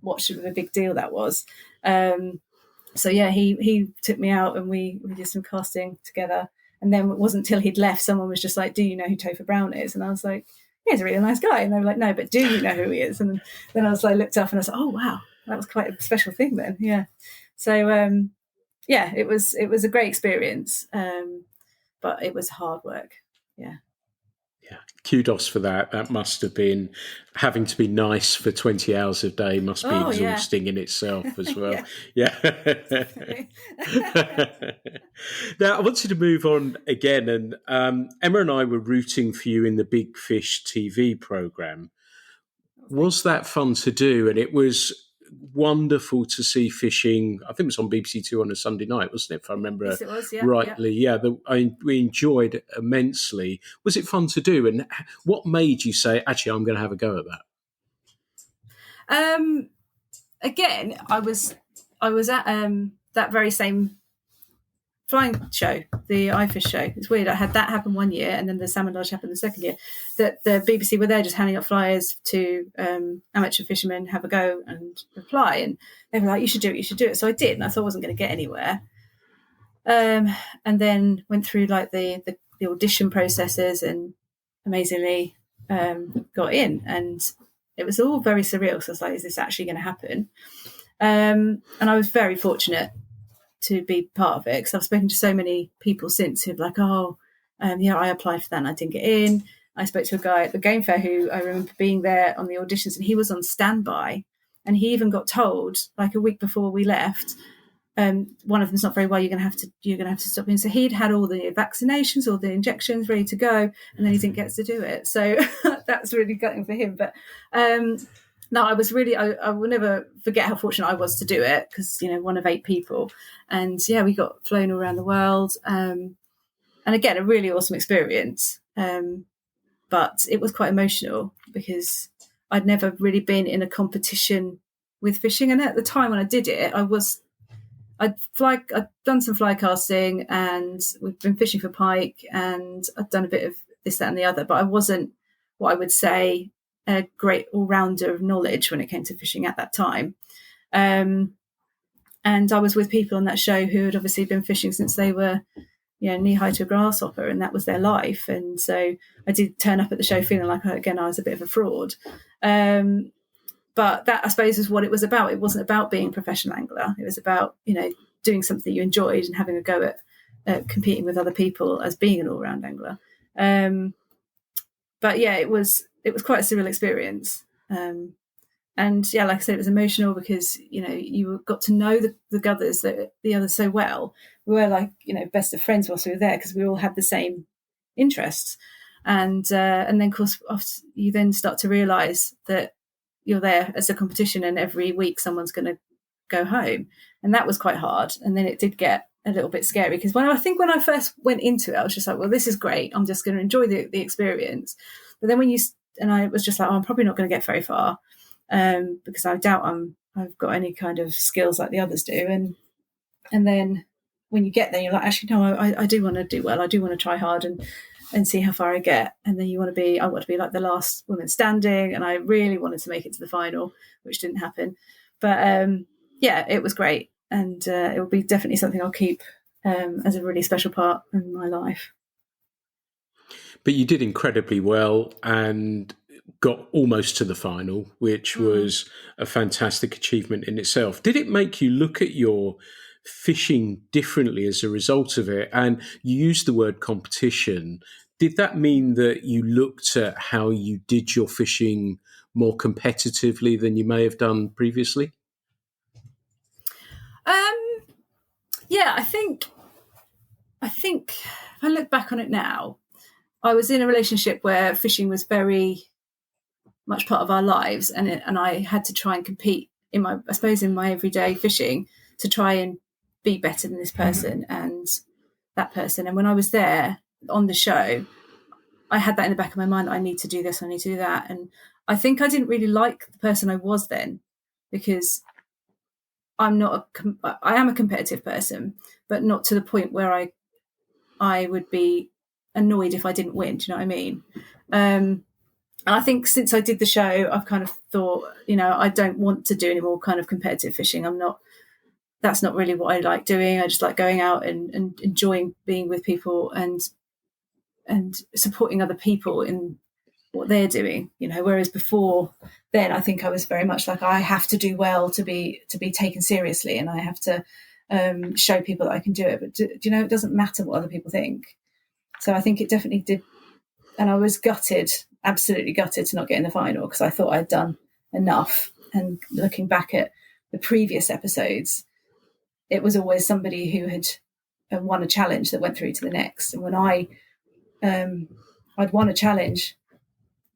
much of a big deal that was. So yeah, he took me out and we did some casting together. And then it wasn't until he'd left, someone was just like, "Do you know who Topher Brown is?" And I was like, "Yeah, he's a really nice guy." And they were like, "No, but do you know who he is?" And then I was looked up and I was like, "Oh wow, that was quite a special thing then." Yeah. So yeah, it was a great experience, but it was hard work. Yeah. Yeah, kudos for that. That must have been, having to be nice for 20 hours a day must be exhausting in itself as well. Yeah. Now, I wanted to move on again. And Emma and I were rooting for you in the Big Fish TV programme. Was that fun to do? And it was wonderful to see fishing. I think it was on BBC Two on a Sunday night, wasn't it? If I remember Yes, it was. Yeah, rightly. Yeah, we enjoyed it immensely. Was it fun to do? And what made you say, actually, I'm going to have a go at that? Again, I was at that very same flying show, the iFish show. It's weird. I had that happen one year, and then the salmon lodge happened the second year. That the BBC were there just handing out flyers to amateur fishermen, have a go and apply. And they were like, "You should do it. You should do it." So I did, and I thought I wasn't going to get anywhere. And then went through like the audition processes, and amazingly got in. And it was all very surreal. So I was like, "Is this actually going to happen?" And I was very fortunate to be part of it, because I've spoken to so many people since who've like, I applied for that and I didn't get in. I spoke to a guy at the game fair who I remember being there on the auditions, and he was on standby, and he even got told like a week before we left, one of them's not very well, you're gonna have to stop in. So he'd had all the vaccinations, all the injections ready to go, and then he didn't get to do it. So that's really gutting for him. But no, I was really, I will never forget how fortunate I was to do it, because, one of 8 people. And yeah, we got flown all around the world. And again, a really awesome experience. But it was quite emotional, because I'd never really been in a competition with fishing. And at the time when I did it, I'd done some fly casting, and we've been fishing for pike, and I'd done a bit of this, that and the other, but I wasn't what I would say a great all-rounder of knowledge when it came to fishing at that time. And I was with people on that show who had obviously been fishing since they were, knee-high to a grasshopper, and that was their life. And so I did turn up at the show feeling like, again, I was a bit of a fraud. But that, I suppose, is what it was about. It wasn't about being a professional angler. It was about, doing something you enjoyed and having a go at competing with other people as being an all-round angler. But yeah, it was quite a surreal experience. And yeah, like I said, it was emotional because, you got to know the others so well. We were like, best of friends whilst we were there, because we all had the same interests. And then, of course, you then start to realise that you're there as a competition, and every week someone's going to go home. And that was quite hard. And then it did get a little bit scary, because when I first went into it, I was just like, well, this is great. I'm just going to enjoy the experience. But then I was just like, I'm probably not going to get very far, because I doubt I've got any kind of skills like the others do. And then when you get there, you're like, actually, no, I do want to do well. I do want to try hard and see how far I get. And then I want to be like the last woman standing. And I really wanted to make it to the final, which didn't happen. But yeah, it was great. And it will be definitely something I'll keep as a really special part in my life. But you did incredibly well and got almost to the final, which was a fantastic achievement in itself. Did it make you look at your fishing differently as a result of it? And you used the word competition. Did that mean that you looked at how you did your fishing more competitively than you may have done previously? Yeah, I think if I look back on it now, I was in a relationship where fishing was very much part of our lives, and I had to try and compete in my everyday fishing to try and be better than this person and that person. And when I was there on the show, I had that in the back of my mind, I need to do this, I need to do that. And I think I didn't really like the person I was then, because I am a competitive person, but not to the point where I would be annoyed if I didn't win. Do you know what I mean? And I think since I did the show, I've kind of thought, I don't want to do any more kind of competitive fishing. That's not really what I like doing. I just like going out and enjoying being with people and supporting other people in what they're doing, whereas before then, I think I was very much like, I have to do well to be taken seriously, and I have to show people that I can do it. But it doesn't matter what other people think. So I think it definitely did. And I was absolutely gutted to not get in the final, because I thought I'd done enough. And looking back at the previous episodes, it was always somebody who had won a challenge that went through to the next. And when I'd won a challenge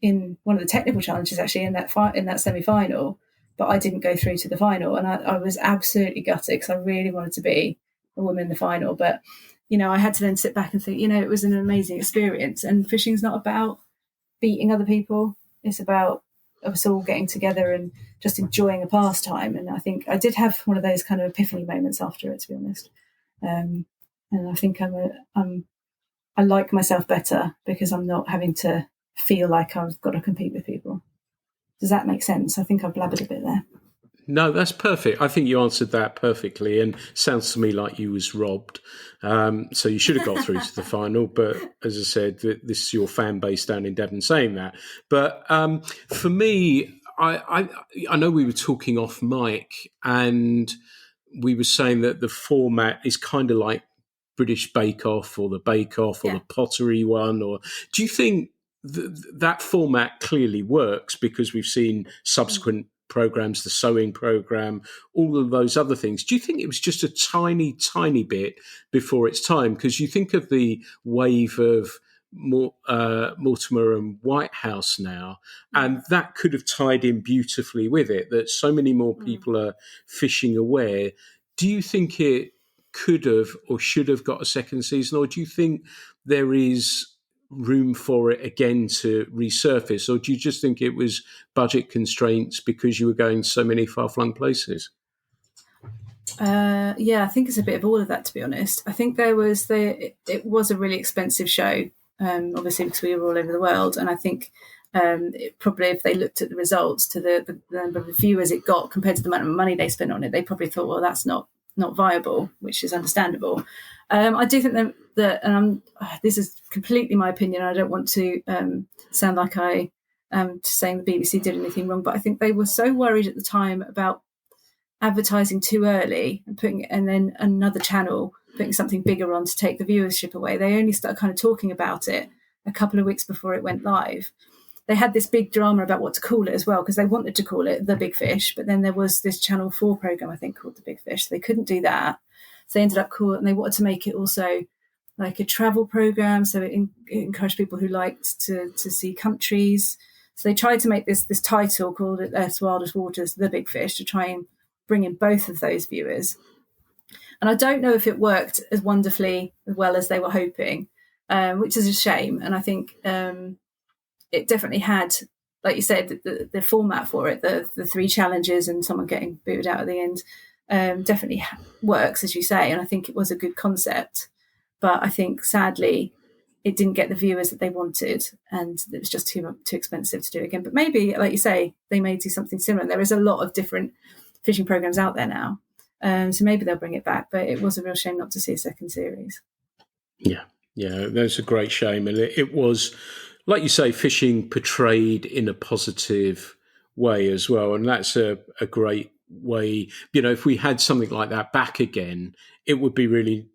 in one of the technical challenges, actually in that semi-final, but I didn't go through to the final, and I was absolutely gutted because I really wanted to be a woman in the final. But I had to then sit back and think, it was an amazing experience, and fishing's not about beating other people. It's about us all getting together and just enjoying a pastime. And I think I did have one of those kind of epiphany moments after it, to be honest. And I think I like myself better because I'm not having to feel like I've got to compete with people. Does that make sense? I think I've blabbered a bit there. No, that's perfect. I think you answered that perfectly, and sounds to me like you was robbed. So you should have got through to the final. But as I said, this is your fan base down in Devon saying that. But for me, I know we were talking off mic, and we were saying that the format is kind of like British Bake Off or the Bake Off or the Pottery one. Or do you think that format clearly works because we've seen subsequent programs, the sewing program, all of those other things? Do you think it was just a tiny, tiny bit before its time? Because you think of the wave of Mortimer and Whitehouse now, and that could have tied in beautifully with it, that so many more people are fishing aware. Do you think it could have or should have got a second season, or do you think there is room for it again to resurface, or do you just think it was budget constraints because you were going so many far-flung places? I think it's a bit of all of that, to be honest. I think it was a really expensive show, obviously because we were all over the world, and I think probably if they looked at the results to the number of viewers it got compared to the amount of money they spent on it, they probably thought, well, that's not viable, which is understandable. I do think that and this is completely my opinion. I don't want to sound like I am saying the BBC did anything wrong, but I think they were so worried at the time about advertising too early and then another channel putting something bigger on to take the viewership away. They only started kind of talking about it a couple of weeks before it went live. They had this big drama about what to call it as well, because they wanted to call it The Big Fish, but then there was this Channel 4 program, I think, called The Big Fish. So they couldn't do that. So they ended up and they wanted to make it also like a travel program. So it encouraged people who liked to see countries. So they tried to make this title called Earth's Wildest Waters, The Big Fish, to try and bring in both of those viewers. And I don't know if it worked as wonderfully as well as they were hoping, which is a shame. And I think it definitely had, like you said, the format for it, the 3 challenges and someone getting booted out at the end, definitely works, as you say. And I think it was a good concept. But I think, sadly, it didn't get the viewers that they wanted, and it was just too expensive to do again. But maybe, like you say, they may do something similar. There is a lot of different fishing programs out there now. So maybe they'll bring it back. But it was a real shame not to see a second series. Yeah, that's a great shame. And it was, like you say, fishing portrayed in a positive way as well. And that's a great way. If we had something like that back again, it would be really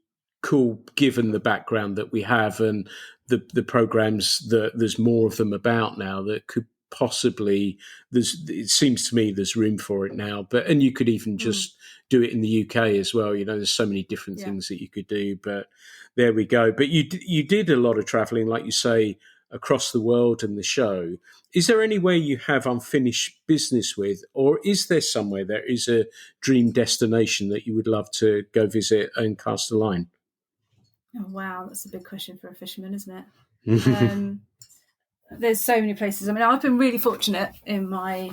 cool, given the background that we have and the programs that there's more of them about now that could possibly, it seems to me there's room for it now. And you could even just do it in the UK as well. There's so many different things that you could do. But there we go. But you did a lot of traveling, like you say, across the world and the show. Is there any way you have unfinished business with, or is there somewhere there is a dream destination that you would love to go visit and cast a line? Oh, wow, that's a big question for a fisherman, isn't it? There's so many places. I mean, I've been really fortunate in my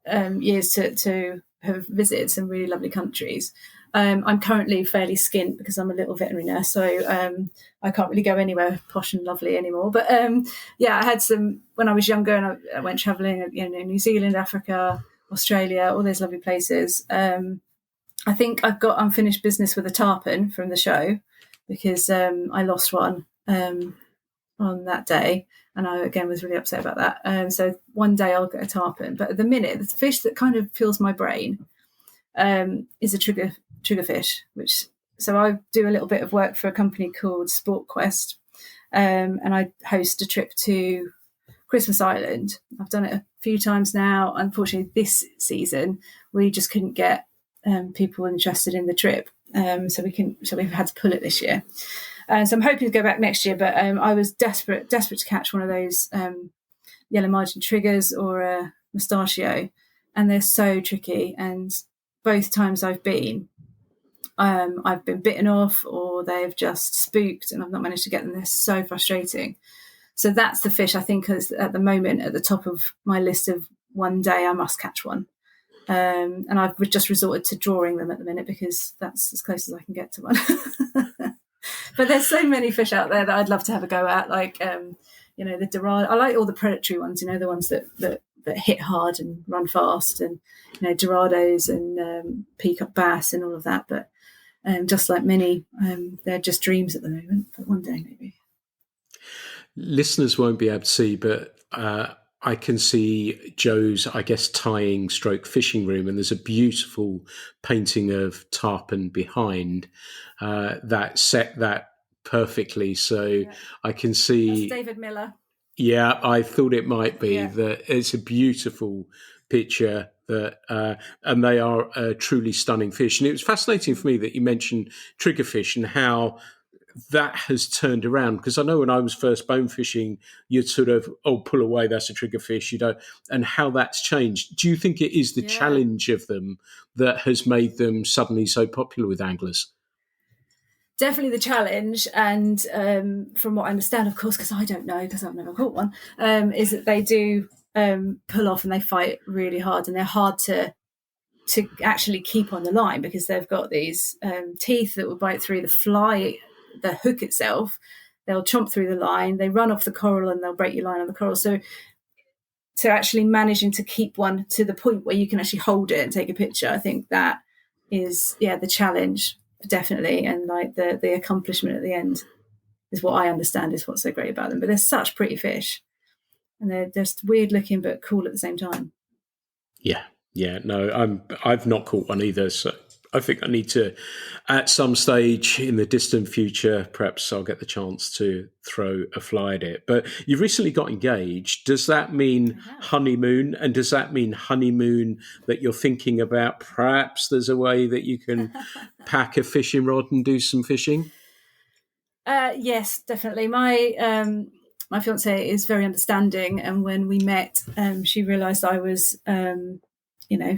years to have visited some really lovely countries. I'm currently fairly skint because I'm a little veterinary nurse, so I can't really go anywhere posh and lovely anymore. But I had some when I was younger, and I went travelling, New Zealand, Africa, Australia, all those lovely places. I think I've got unfinished business with a tarpon from the show, because I lost one on that day, and I again was really upset about that. So one day I'll get a tarpon, but at the minute the fish that kind of fills my brain is a triggerfish. So I do a little bit of work for a company called Sport Quest, and I host a trip to Christmas Island. I've done it a few times now. Unfortunately, this season we just couldn't get people interested in the trip. So we've had to pull it this year. So I'm hoping to go back next year, but I was desperate to catch one of those yellow margin triggers or a mustachio. and they're so tricky. And both times I've been bitten off, or they've just spooked, and I've not managed to get them. They're so frustrating. So that's the fish I think is at the moment at the top of my list of one day I must catch one. And I've just resorted to drawing them at the minute because that's as close as I can get to one. But there's so many fish out there that I'd love to have a go at, like the dorado. I like all the predatory ones, the ones that hit hard and run fast, and dorados and peacock bass and all of that. But just like many, they're just dreams at the moment. But one day maybe. Listeners won't be able to see, but I can see Jo's, I guess, tying stroke fishing room, and there's a beautiful painting of tarpon behind that set that perfectly. So I can see... That's David Miller. Yeah, I thought it might be. That it's a beautiful picture, that and they are truly stunning fish. And it was fascinating for me that you mentioned triggerfish and how that has turned around, because I know when I was first bone fishing, you'd sort of, pull away, that's a triggerfish, and how that's changed. Do you think it is the challenge of them that has made them suddenly so popular with anglers? Definitely the challenge, and from what I understand, of course, because I don't know, because I've never caught one, is that they do pull off and they fight really hard, and they're hard to actually keep on the line because they've got these teeth that will bite through the hook itself. They'll chomp through the line, they run off the coral, and they'll break your line on the coral. So actually managing to keep one to the point where you can actually hold it and take a picture, I think that is the challenge, definitely. And like the accomplishment at the end is what I understand is what's so great about them. But they're such pretty fish, and they're just weird looking but cool at the same time. No, I've not caught one either, so I think I need to, at some stage in the distant future, perhaps I'll get the chance to throw a fly at it. But you've recently got engaged. Does that mean honeymoon? And does that mean honeymoon that you're thinking about? Perhaps there's a way that you can pack a fishing rod and do some fishing? Yes, definitely. My fiance is very understanding, and when we met, she realised I was,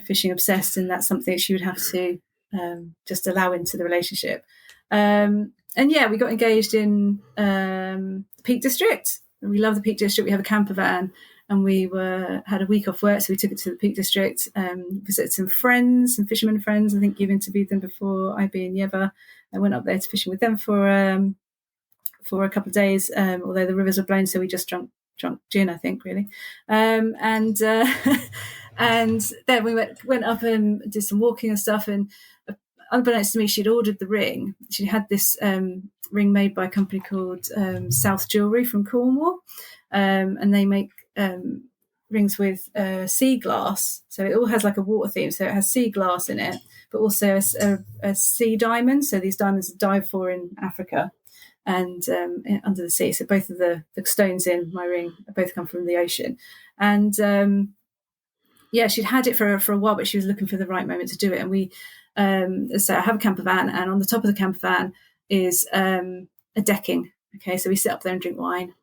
fishing obsessed, and that's something she would have to just allow into the relationship. We got engaged in the Peak District. We love the Peak District. We have a camper van, and we had a week off work, so we took it to the Peak District, visited some friends, some fishermen friends. I think you've interviewed them before, IB and Yeva. I went up there to fishing with them for a couple of days, although the rivers were blown, so we just drunk gin, I think, really. And then we went up and did some walking and stuff, and unbeknownst to me, she'd ordered the ring. She had this ring made by a company called South Jewellery from Cornwall, and they make rings with sea glass. So it all has like a water theme. So it has sea glass in it, but also a sea diamond. So these diamonds are dived for in Africa and under the sea. So both of the stones in my ring both come from the ocean. And she'd had it for a while, but she was looking for the right moment to do it. And we, so I have a camper van, and on the top of the camper van is a decking. Okay, so we sit up there and drink wine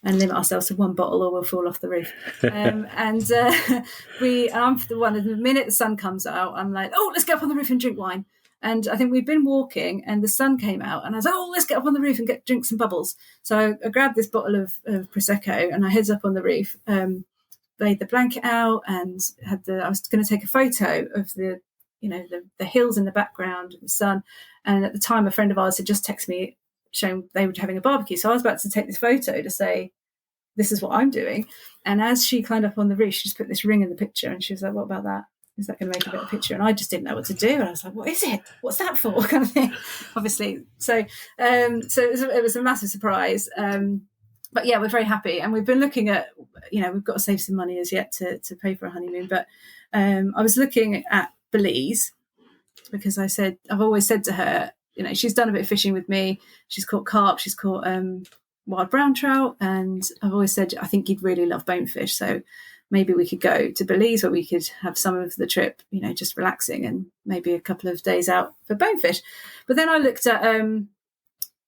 and limit ourselves to one bottle, or we'll fall off the roof. I'm the one. The minute the sun comes out, I'm like, oh, let's get up on the roof and drink wine. And I think we'd been walking, and the sun came out, and I was like, oh, let's get up on the roof and drink some bubbles. So I grabbed this bottle of Prosecco, and I heads up on the roof, laid the blanket out, and I was going to take a photo of the hills in the background, the sun. And at the time, a friend of ours had just texted me showing they were having a barbecue. So I was about to take this photo to say, this is what I'm doing. And as she climbed up on the roof, she just put this ring in the picture, and she was like, what about that? Is that going to make a better picture? And I just didn't know what to do. And I was like, what is it? What's that for? Kind of thing, obviously. So it was a massive surprise. But yeah, we're very happy. And we've been looking at, we've got to save some money as yet to pay for a honeymoon. But I was looking at Belize, because I've always said to her, she's done a bit of fishing with me. She's caught carp, she's caught wild brown trout. And I've always said, I think you'd really love bonefish. So maybe we could go to Belize, where we could have some of the trip, just relaxing, and maybe a couple of days out for bonefish. But then I looked at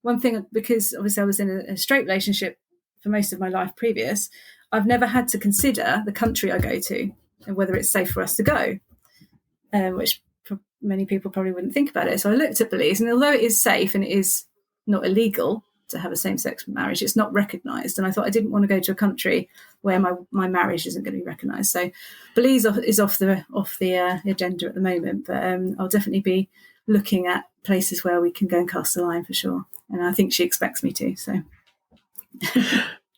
one thing, because obviously I was in a straight relationship for most of my life previous. I've never had to consider the country I go to. and whether it's safe for us to go, which many people probably wouldn't think about it. So I looked at Belize, and although it is safe and it is not illegal to have a same-sex marriage, it's not recognised. And I thought I didn't want to go to a country where my marriage isn't going to be recognised. So Belize is off the agenda at the moment, but I'll definitely be looking at places where we can go and cast a line for sure. And I think she expects me to. So.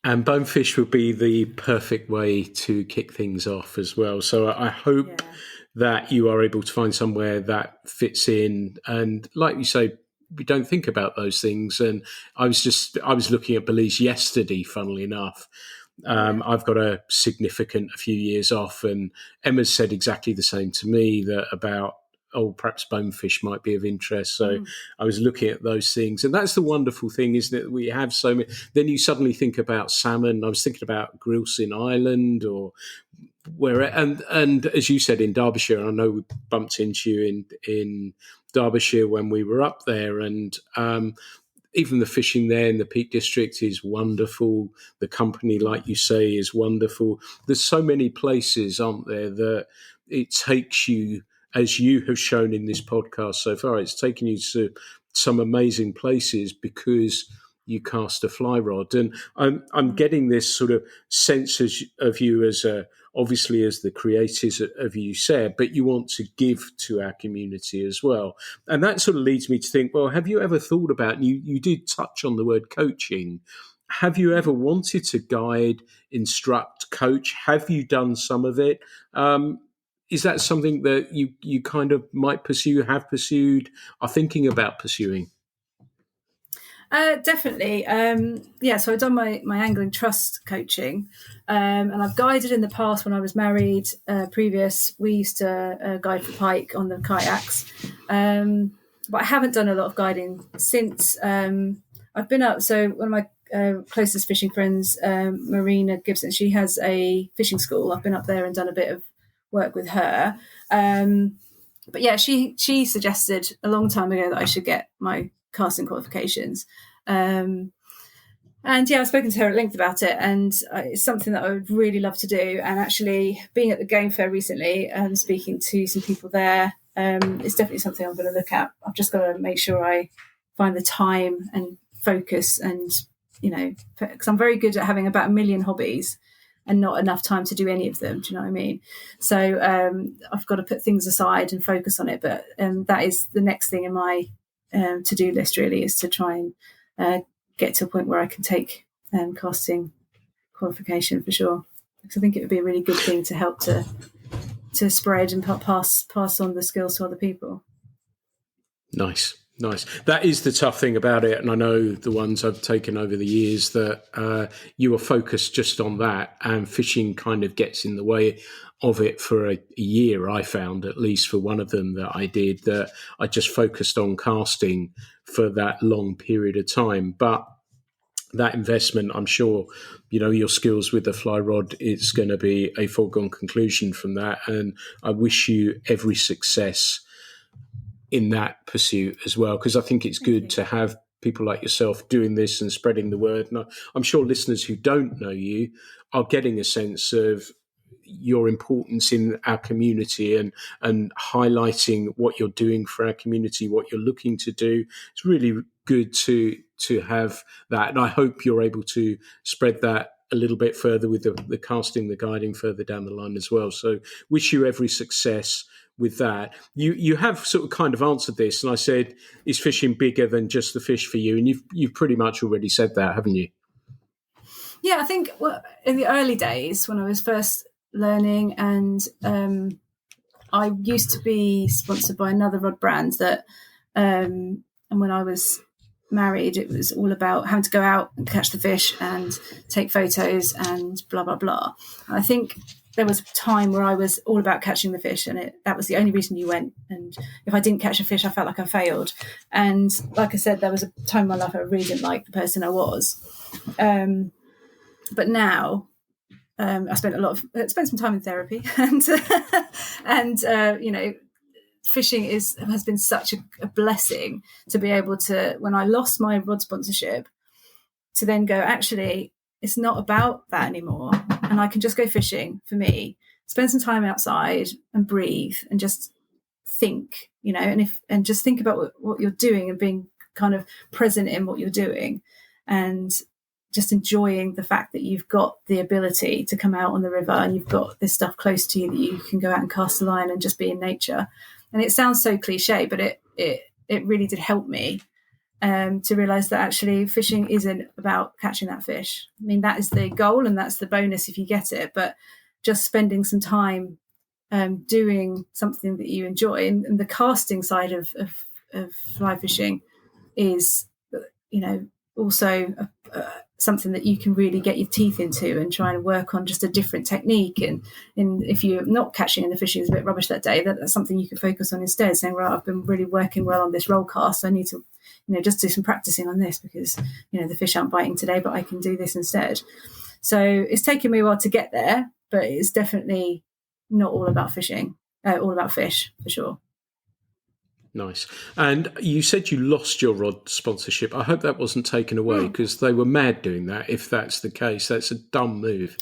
And bonefish would be the perfect way to kick things off as well. So I hope that you are able to find somewhere that fits in. And like you say, we don't think about those things. And I was looking at Belize yesterday, funnily enough. I've got a few years off, and Emma's said exactly the same to me, that about, perhaps bonefish might be of interest. So I was looking at those things. And that's the wonderful thing, isn't it? We have so many. Then you suddenly think about salmon. I was thinking about Grilsin Island or where, and as you said, in Derbyshire, I know we bumped into you in Derbyshire when we were up there, and even the fishing there in the Peak District is wonderful. The company, like you say, is wonderful. There's so many places, aren't there, that it takes you, as you have shown in this podcast so far, it's taken you to some amazing places because you cast a fly rod. And I'm getting this sort of sense of you as obviously as the creators of you said, but you want to give to our community as well. And that sort of leads me to think, well, have you ever thought about, and you did touch on the word coaching, have you ever wanted to guide, instruct, coach? Have you done some of it? Is that something that you kind of might pursue, have pursued, are thinking about pursuing? Definitely. So I've done my angling trust coaching, and I've guided in the past when I was married. Previous, we used to guide for Pike on the kayaks, but I haven't done a lot of guiding since. I've been up. So one of my closest fishing friends, Marina Gibson, she has a fishing school. I've been up there and done a bit of work with her. But yeah, she suggested a long time ago that I should get my casting qualifications. And yeah, I've spoken to her at length about it, and it's something that I would really love to do. And actually being at the game fair recently and speaking to some people there, it's definitely something I'm going to look at. I've just got to make sure I find the time and focus, and, because I'm very good at having about 1 million hobbies and not enough time to do any of them. Do you know what I mean? So I've got to put things aside and focus on it. But that is the next thing in my to-do list, really, is to try and get to a point where I can take casting qualification for sure. Because I think it would be a really good thing to help to spread and pass on the skills to other people. Nice. That is the tough thing about it. And I know the ones I've taken over the years that you are focused just on that, and fishing kind of gets in the way of it for a year. I found, at least for one of them that I did, that I just focused on casting for that long period of time. But that investment, I'm sure, your skills with the fly rod, it's going to be a foregone conclusion from that. And I wish you every success in that pursuit as well, because I think it's good to have people like yourself doing this and spreading the word. And I'm sure listeners who don't know you are getting a sense of your importance in our community and highlighting what you're doing for our community, what you're looking to do. It's really good to have that. And I hope you're able to spread that a little bit further with the casting, the guiding further down the line as well. So wish you every success with that. You have sort of kind of answered this, and I said, is fishing bigger than just the fish for you? And you've pretty much already said that, haven't you? Yeah, I think in the early days when I was first learning, and I used to be sponsored by another rod brand that, and when I was married, it was all about having to go out and catch the fish and take photos and blah, blah, blah. I think there was a time where I was all about catching the fish, and that was the only reason you went. And if I didn't catch a fish, I felt like I failed. And like I said, there was a time in my life I really didn't like the person I was. But now I spent some time in therapy, and fishing has been such a blessing to be able to, when I lost my rod sponsorship, to then go, actually, it's not about that anymore, and I can just go fishing for me. spend some time outside and breathe and just think, and just think about what you're doing and being kind of present in what you're doing, and just enjoying the fact that you've got the ability to come out on the river and you've got this stuff close to you that you can go out and cast a line and just be in nature. And it sounds so cliche, but it really did help me to realise that actually fishing isn't about catching that fish. I mean, that is the goal and that's the bonus if you get it, but just spending some time doing something that you enjoy. And the casting side of fly fishing is, also something that you can really get your teeth into and try and work on just a different technique. And if you're not catching and the fishing is a bit rubbish that day, that's something you can focus on instead, saying, right, I've been really working well on this roll cast. I need to, just do some practicing on this because, the fish aren't biting today, but I can do this instead. So it's taken me a while to get there, but it's definitely not all about fishing, all about fish for sure. Nice. And you said you lost your rod sponsorship. I hope that wasn't taken away because they were mad doing that. If that's the case, that's a dumb move.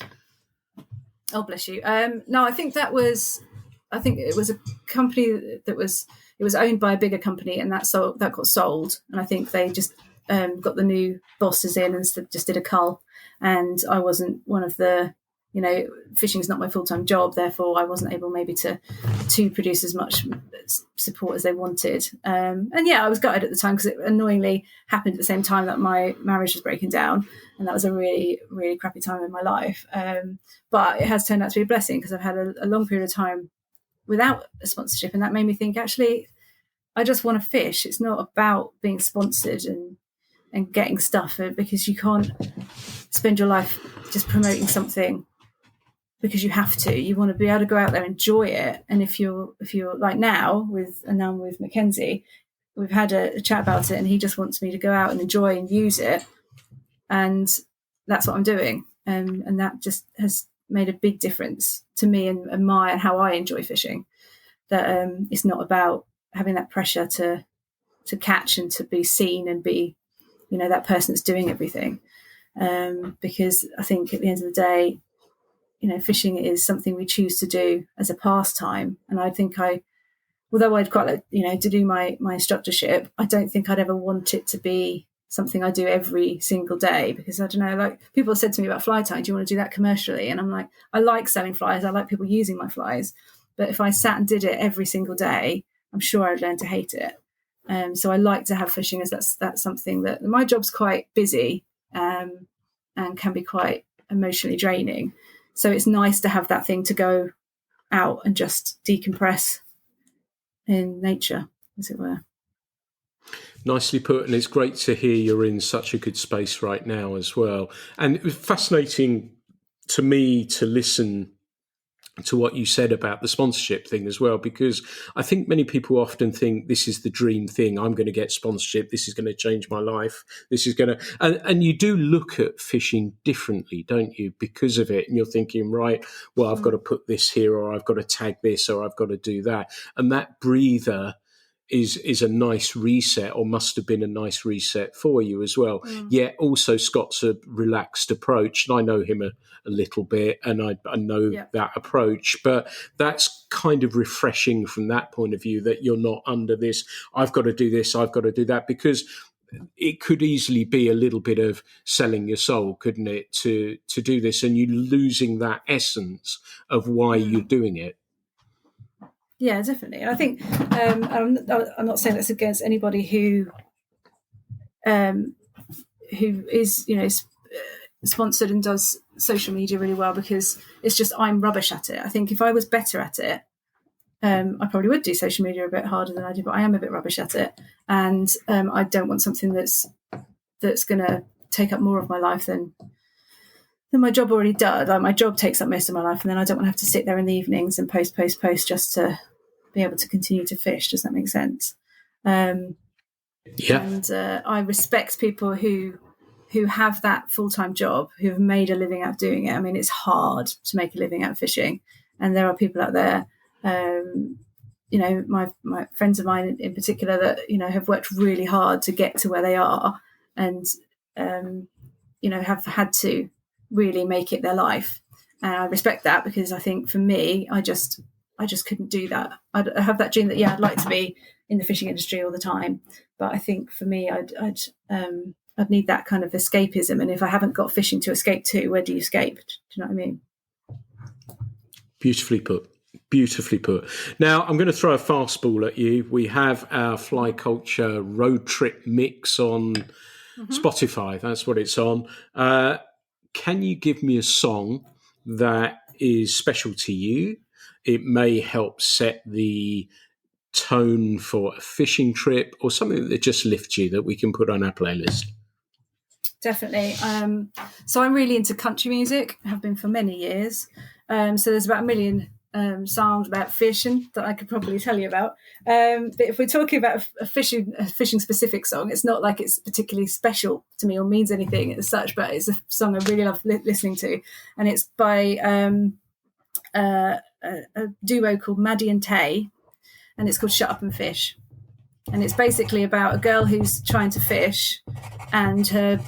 Oh, bless you. No, I think it was a company it was owned by a bigger company, and that got sold. And I think they just got the new bosses in and just did a cull. And I wasn't one of the, fishing is not my full-time job, therefore I wasn't able maybe to produce as much support as they wanted. And yeah, I was gutted at the time because it annoyingly happened at the same time that my marriage was breaking down, and that was a really, really crappy time in my life. But it has turned out to be a blessing because I've had a long period of time without a sponsorship, and that made me think, actually, I just want to fish. It's not about being sponsored and getting stuff, because you can't spend your life just promoting something because you have to. You want to be able to go out there and enjoy it. And if you're like now with Mackenzie, we've had a chat about it, and he just wants me to go out and enjoy and use it, and that's what I'm doing. And that just has made a big difference to me and how I enjoy fishing. That it's not about having that pressure to catch and to be seen and be, that person that's doing everything. Because I think at the end of the day, fishing is something we choose to do as a pastime. And I think although I'd quite like, to do my instructorship, I don't think I'd ever want it to be something I do every single day, because I don't know, like people have said to me about fly tying, do you want to do that commercially? And I'm like, I like selling flies. I like people using my flies. But if I sat and did it every single day, I'm sure I'd learn to hate it. So I like to have fishing as that's something that my job's quite busy and can be quite emotionally draining. So it's nice to have that thing to go out and just decompress in nature, as it were. Nicely put, and it's great to hear you're in such a good space right now as well. And it was fascinating to me to listen to what you said about the sponsorship thing as well, because I think many people often think this is the dream thing. I'm going to get sponsorship. This is going to change my life. This is going to, and you do look at fishing differently, don't you? Because of it. And you're thinking, right, well, I've got to put this here, or I've got to tag this, or I've got to do that. And that breather is a nice reset, or must have been a nice reset for you as well. Yet also Scott's a relaxed approach, and I know him a little bit, and I know that approach, but that's kind of refreshing from that point of view, that you're not under this, I've got to do this, I've got to do that, because it could easily be a little bit of selling your soul, couldn't it, to do this, and you losing that essence of why you're doing it. Yeah, definitely. And I think I'm not saying that's against anybody who is, sponsored and does social media really well, because it's just I'm rubbish at it. I think if I was better at it, I probably would do social media a bit harder than I do, but I am a bit rubbish at it, and I don't want something that's going to take up more of my life than my job already does. Like my job takes up most of my life, and then I don't want to have to sit there in the evenings and post just to be able to continue to fish. Does that make sense? And I respect people who have that full-time job, who have made a living out of doing it. I mean, it's hard to make a living out of fishing, and there are people out there, my friends of mine in particular, that have worked really hard to get to where they are, and have had to really make it their life. And I respect that, because I think for me, I just couldn't do that. I have that dream that, I'd like to be in the fishing industry all the time, but I think for me, I'd need that kind of escapism. And if I haven't got fishing to escape to, where do you escape? Do you know what I mean? Beautifully put. Beautifully put. Now, I'm going to throw a fastball at you. We have our Fly Culture road trip mix on Spotify. That's what it's on. Can you give me a song that is special to you? It may help set the tone for a fishing trip, or something that just lifts you that we can put on our playlist. Definitely. So I'm really into country music, have been for many years. So there's about a million songs about fishing that I could probably tell you about. But if we're talking about a fishing specific song, it's not like it's particularly special to me or means anything as such, but it's a song I really love listening to. And it's by a duo called Maddie and Tay, and it's called Shut Up and Fish. And it's basically about a girl who's trying to fish, and the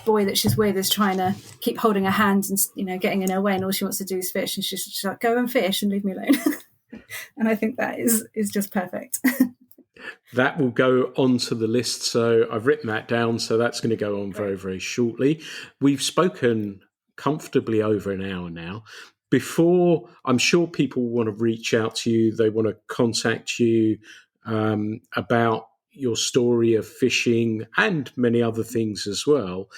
boy that she's with is trying to keep holding her hand and, getting in her way, and all she wants to do is fish. And she's like, go and fish and leave me alone. And I think that is just perfect. That will go onto the list. So I've written that down. So that's going to go on very, very shortly. We've spoken comfortably over an hour now. Before, I'm sure people want to reach out to you. They want to contact you about your story of fishing and many other things as well.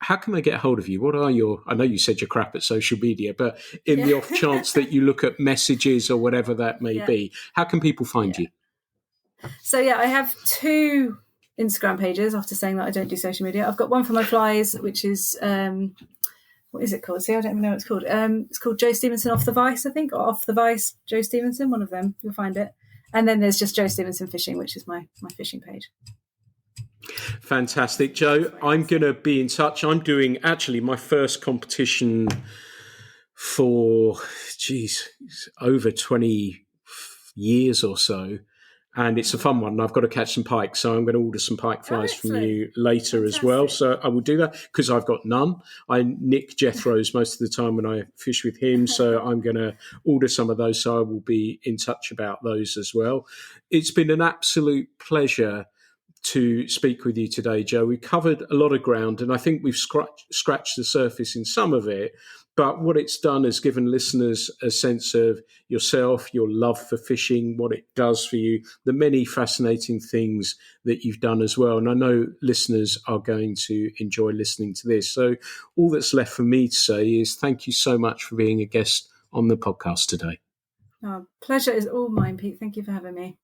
How can they get hold of you? What are I know you said you're crap at social media, but in the off chance that you look at messages or whatever that may be, how can people find you? So, I have 2 Instagram pages after saying that I don't do social media. I've got one for my flies, which is, what is it called? See, I don't even know what it's called. It's called Jo Stephenson Off the Vice, I think, or Off the Vice Jo Stephenson, one of them. You'll find it. And then there's just Jo Stephenson Fishing, which is my fishing page. Fantastic, Jo. I'm going to be in touch. I'm doing actually my first competition for, over 20 years or so. And it's a fun one. I've got to catch some pike, so I'm going to order some pike flies from you later as well. So I will do that because I've got none. I nick Jethro's most of the time when I fish with him, so I'm going to order some of those. So I will be in touch about those as well. It's been an absolute pleasure to speak with you today, Jo. We covered a lot of ground, and I think we've scratched the surface in some of it. But what it's done is given listeners a sense of yourself, your love for fishing, what it does for you, the many fascinating things that you've done as well. And I know listeners are going to enjoy listening to this. So all that's left for me to say is thank you so much for being a guest on the podcast today. Oh, pleasure is all mine, Pete. Thank you for having me.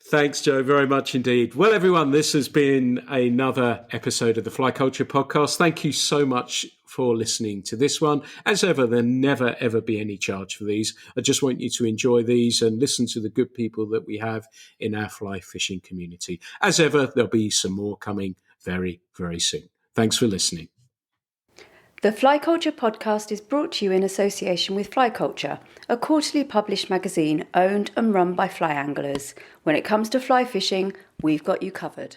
Thanks, Jo, very much indeed. Well, everyone, this has been another episode of the Fly Culture Podcast. Thank you so much for listening to this one. As ever, there'll never, ever be any charge for these. I just want you to enjoy these and listen to the good people that we have in our fly fishing community. As ever, there'll be some more coming very, very soon. Thanks for listening. The Fly Culture Podcast is brought to you in association with Fly Culture, a quarterly published magazine owned and run by fly anglers. When it comes to fly fishing, we've got you covered.